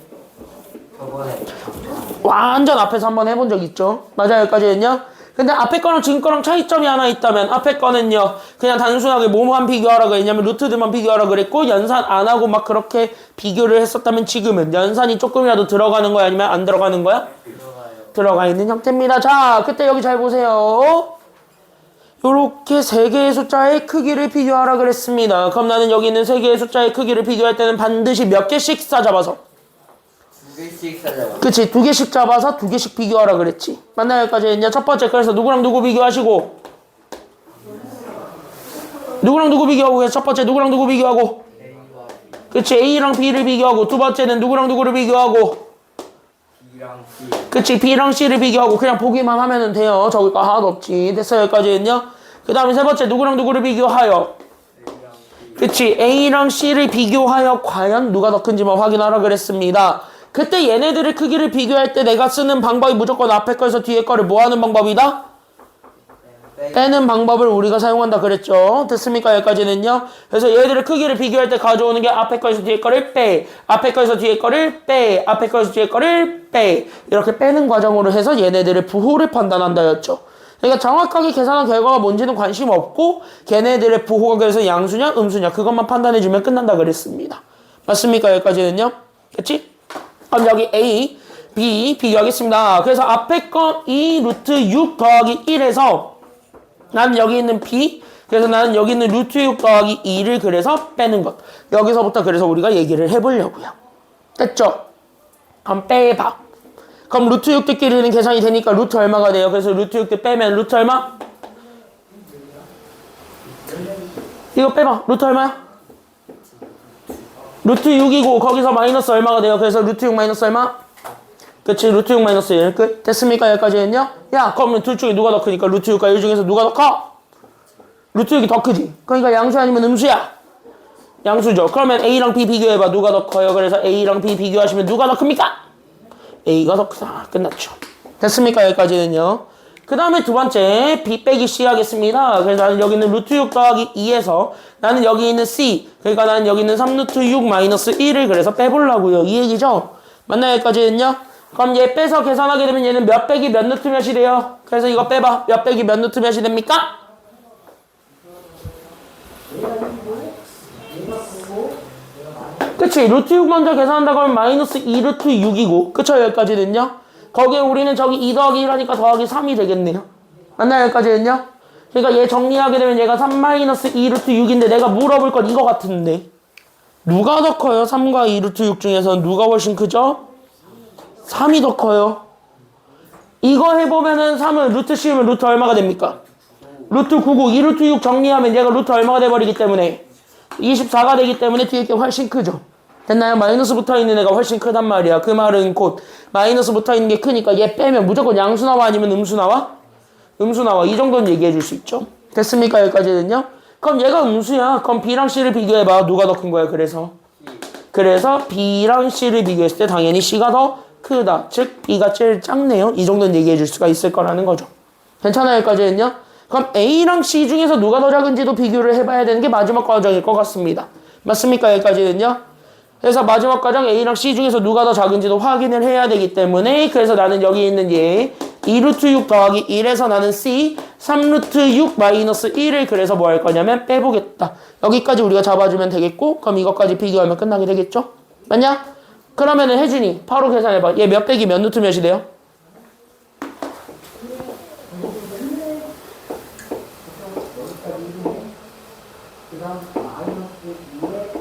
저번에. 완전 앞에서 한번 해본 적 있죠? 맞아요, 여기까지는요? 근데 앞에 거랑 지금 거랑 차이점이 하나 있다면 앞에 거는요 그냥 단순하게 뭐만 비교하라 그랬냐면 루트들만 비교하라 그랬고 연산 안 하고 막 그렇게 비교를 했었다면 지금은 연산이 조금이라도 들어가는 거야 아니면 안 들어가는 거야? 들어가요. 들어가 있는 형태입니다. 자, 그때 여기 잘 보세요. 요렇게 세 개의 숫자의 크기를 비교하라 그랬습니다. 그럼 나는 여기 있는 세 개의 숫자의 크기를 비교할 때는 반드시 몇 개씩 싸잡아서 2개씩 찾아봐. 그치, 2개씩 잡아서 2개씩 비교하라 그랬지. 맞나요? 여기까지 했냐? 첫 번째, 그래서 누구랑 누구 비교하시고 누구랑 누구 비교하고 그래서 첫 번째 누구랑 누구 비교하고 A와 그치, A랑 B를 비교하고 두 번째는 누구랑 누구를 비교하고 B랑 C. 그치, B랑 C를 비교하고 그냥 보기만 하면 돼요. 적을 거 하나도 없지. 됐어요? 여기까지 했냐? 그 다음에 세 번째 누구랑 누구를 비교하여 A랑 B. 그치, A랑 C를 비교하여 과연 누가 더 큰지만 확인하라 그랬습니다. 그때 얘네들의 크기를 비교할 때 내가 쓰는 방법이 무조건 앞에 거에서 뒤에 거를 뭐 하는 방법이다? 빼는 방법을 우리가 사용한다 그랬죠. 됐습니까? 여기까지는요. 그래서 얘들의 크기를 비교할 때 가져오는 게 앞에 거에서 뒤에 거를 빼, 앞에 거에서 뒤에 거를 빼, 앞에 거에서 뒤에 거를 빼, 이렇게 빼는 과정으로 해서 얘네들의 부호를 판단한다였죠. 그러니까 정확하게 계산한 결과가 뭔지는 관심 없고 걔네들의 부호가 그래서 양수냐 음수냐 그것만 판단해주면 끝난다 그랬습니다. 맞습니까? 여기까지는요. 그치? 그럼 여기 A, B 비교하겠습니다. 그래서 앞에 거 2 루트 6 더하기 1에서 나는 여기 있는 B, 그래서 나는 여기 있는 루트 6 더하기 2를 그래서 빼는 것. 여기서부터 그래서 우리가 얘기를 해보려고요. 됐죠? 그럼 빼봐. 그럼 루트 6들끼리는 계산이 되니까 루트 얼마가 돼요? 그래서 루트 6들 빼면 루트 얼마? 이거 빼봐. 루트 얼마야? 루트 6이고 거기서 마이너스 얼마가 돼요? 그래서 루트 6 마이너스 얼마? 그치, 루트 6 마이너스 1 끝. 됐습니까? 여기까지는요? 야, 그러면 둘 중에 누가 더 크니까 루트 6과 1 중에서 누가 더 커? 루트 6이 더 크지. 그러니까 양수 아니면 음수야? 양수죠. 그러면 A랑 B 비교해봐. 누가 더 커요? 그래서 A랑 B 비교하시면 누가 더 큽니까? A가 더 크다. 끝났죠. 됐습니까? 여기까지는요. 그 다음에 두 번째 B 빼기 C 하겠습니다. 그래서 나는 여기 있는 루트 6 더하기 2에서 나는 여기 있는 C, 그러니까 나는 여기 있는 3루트 6 마이너스 1을 그래서 빼보려고요. 이 얘기죠? 맞나요? 여기까지는요? 그럼 얘 빼서 계산하게 되면 얘는 몇 빼기 몇 루트 몇이 돼요? 그래서 이거 빼봐. 몇 빼기 몇 루트 몇이 됩니까? 그치, 루트 6 먼저 계산한다고 하면 마이너스 2 루트 6이고 그쵸? 여기까지는요? 거기에 우리는 저기 2 더하기 1 하니까 더하기 3이 되겠네요. 맞나요? 여기까지는요? 그러니까 얘 정리하게 되면 얘가 3 마이너스 2 루트 6인데 내가 물어볼 건 이거 같은데 누가 더 커요? 3과 2 루트 6 중에서 누가 훨씬 크죠? 3이 더 커요. 이거 해보면은 3은 루트 씌우면 루트 얼마가 됩니까? 루트 9고 2 루트 6 정리하면 얘가 루트 얼마가 돼버리기 때문에 24가 되기 때문에 뒤에 게 훨씬 크죠. 됐나요? 마이너스 붙어있는 애가 훨씬 크단 말이야. 그 말은 곧 마이너스 붙어있는 게 크니까 얘 빼면 무조건 양수 나와 아니면 음수 나와? 음수 나와. 이 정도는 얘기해 줄 수 있죠. 됐습니까? 여기까지는요? 그럼 얘가 음수야. 그럼 B랑 C를 비교해봐. 누가 더 큰 거야? 그래서 B랑 C를 비교했을 때 당연히 C가 더 크다. 즉 B가 제일 작네요. 이 정도는 얘기해 줄 수가 있을 거라는 거죠. 괜찮아요? 여기까지는요? 그럼 A랑 C 중에서 누가 더 작은지도 비교를 해봐야 되는 게 마지막 과정일 것 같습니다. 맞습니까? 여기까지는요? 그래서 마지막 과정 A랑 C 중에서 누가 더 작은지도 확인을 해야 되기 때문에 그래서 나는 여기 있는 얘 2루트 6 더하기 1에서 나는 C 3루트 6 마이너스 1을 그래서 뭐 할 거냐면 빼보겠다. 여기까지 우리가 잡아주면 되겠고 그럼 이것까지 비교하면 끝나게 되겠죠? 맞냐? 그러면은 혜진이 바로 계산해봐. 얘 몇 빼기 몇 루트 몇이 돼요?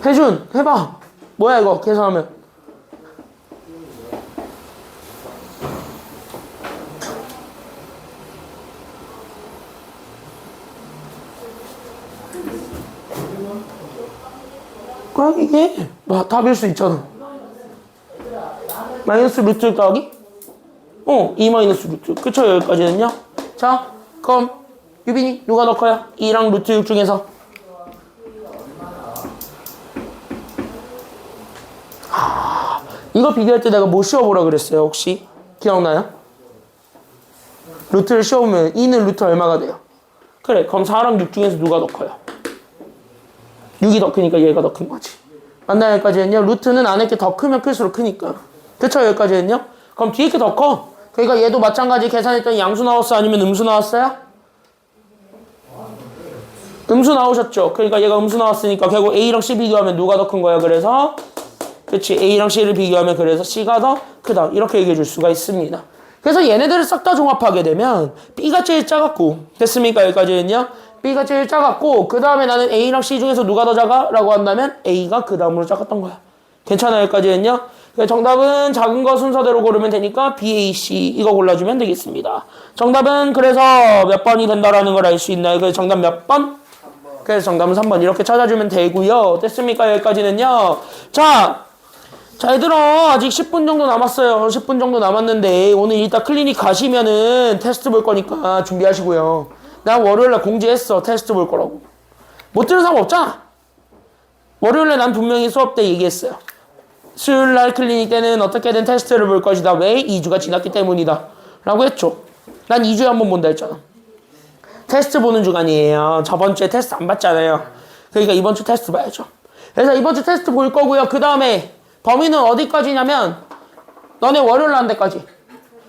혜준 해봐. 뭐야 이거 계산하면 그럼 이게 뭐 답일 수 있잖아. 마이너스 루트 더하기 2 마이너스 루트. 그쵸? 여기까지는요. 자 그럼 유빈이 누가 더 커요? 2랑 루트 6 중에서 이거 비교할 때 내가 뭐 씌워보라 그랬어요? 혹시 기억나요? 루트를 씌우면 2는 루트 얼마가 돼요? 그래 그럼 4랑 6 중에서 누가 더 커요? 6이 더 크니까 얘가 더 큰 거지. 맞나요? 여기까지는요. 루트는 안에 게 더 크면 클수록 크니까. 그쵸? 여기까지는요. 그럼 뒤에 게 더 커. 그러니까 얘도 마찬가지 계산했더니 양수 나왔어? 아니면 음수 나왔어요? 음수 나오셨죠? 그러니까 얘가 음수 나왔으니까 결국 A랑 C 비교하면 누가 더 큰 거야? 그래서 그치 A랑 C를 비교하면 그래서 C가 더 크다. 이렇게 얘기해 줄 수가 있습니다. 그래서 얘네들을 싹 다 종합하게 되면 B가 제일 작았고 됐습니까? 여기까지는요. B가 제일 작았고 그 다음에 나는 A랑 C 중에서 누가 더 작아? 라고 한다면 A가 그 다음으로 작았던 거야. 괜찮아요? 여기까지는요. 정답은 작은 거 순서대로 고르면 되니까 B, A, C 이거 골라주면 되겠습니다. 정답은 그래서 몇 번이 된다라는 걸 알 수 있나요? 그래서 정답 몇 번? 그래서 정답은 3번 이렇게 찾아주면 되고요. 됐습니까? 여기까지는요. 자 얘들아 아직 10분 정도 남았어요. 10분 정도 남았는데 오늘 이따 클리닉 가시면은 테스트 볼 거니까 준비하시고요. 나 월요일날 공지했어. 테스트 볼 거라고. 못 들은 사람 없잖아. 월요일날 난 분명히 수업 때 얘기했어요. 수요일날 클리닉 때는 어떻게든 테스트를 볼 것이다. 왜? 2주가 지났기 때문이다. 라고 했죠. 난 2주에 한 번 본다 했잖아. 테스트 보는 주간이에요. 저번 주에 테스트 안 봤잖아요. 그러니까 이번 주 테스트 봐야죠. 그래서 이번 주 테스트 볼 거고요. 그 다음에 범위는 어디까지냐면 너네 월요일 날 한 데까지.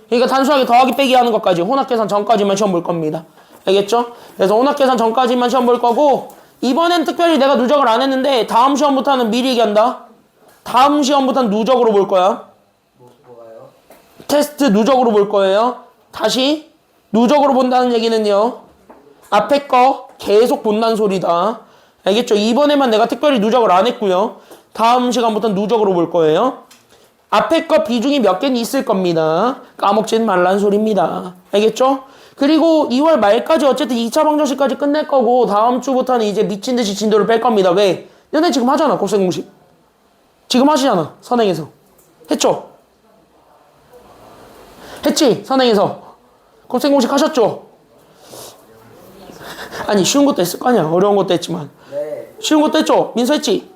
그러니까 단순하게 더하기 빼기 하는 것까지 혼합계산 전까지만 시험 볼 겁니다. 알겠죠? 그래서 혼합계산 전까지만 시험 볼 거고 이번엔 특별히 내가 누적을 안 했는데 다음 시험부터는 미리 얘기한다. 다음 시험부터는 누적으로 볼 거야. 뭐가요? 테스트 누적으로 볼 거예요. 다시 누적으로 본다는 얘기는요. 앞에 거 계속 본다는 소리다. 알겠죠? 이번에만 내가 특별히 누적을 안 했고요. 다음 시간부터는 누적으로 볼 거예요. 앞에 거 비중이 몇 개는 있을 겁니다. 까먹지는 말라는 소리입니다. 알겠죠? 그리고 2월 말까지 어쨌든 2차 방정식까지 끝낼 거고 다음 주부터는 이제 미친 듯이 진도를 뺄 겁니다. 왜? 너네 지금 하잖아. 곱셈 공식. 지금 하시잖아. 선행에서. 했죠? 했지? 선행에서. 곱셈 공식 하셨죠? 아니 쉬운 것도 했을 거 아니야. 어려운 것도 했지만. 네. 쉬운 것도 했죠? 민서 했지?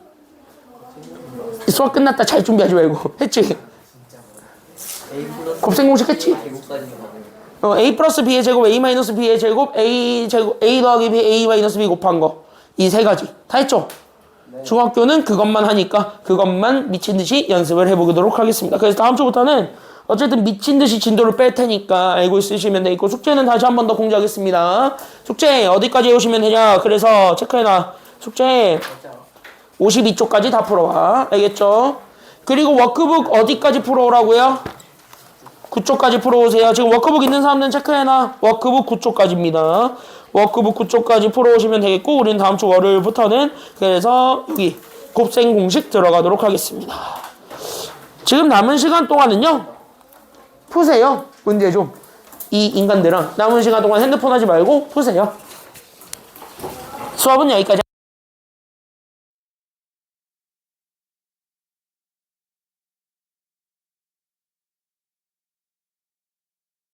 수학 끝났다 잘 준비하지 말고. 했지? A 플러스 곱셈 공식 했지? 제곱까지 가는. A 플러스 B의 제곱, A 마이너스 B의 제곱, A 제곱, A 더하기 B, A 마이너스 B 곱한 거. 이 세 가지. 다 했죠? 네. 중학교는 그것만 하니까 그것만 미친 듯이 연습을 해보도록 하겠습니다. 그래서 다음 주부터는 어쨌든 미친 듯이 진도를 뺄 테니까 알고 있으시면 되고 숙제는 다시 한 번 더 공지하겠습니다. 숙제 어디까지 해오시면 되냐? 그래서 체크해놔. 숙제 52쪽까지 다 풀어와. 알겠죠? 그리고 워크북 어디까지 풀어오라고요? 9쪽까지 풀어오세요. 지금 워크북 있는 사람들은 체크해놔. 워크북 9쪽까지입니다. 워크북 9쪽까지 풀어오시면 되겠고 우리는 다음 주 월요일부터는 그래서 여기 곱셈 공식 들어가도록 하겠습니다. 지금 남은 시간 동안은요. 푸세요. 문제 좀. 이 인간들아. 남은 시간 동안 핸드폰 하지 말고 푸세요. 수업은 여기까지.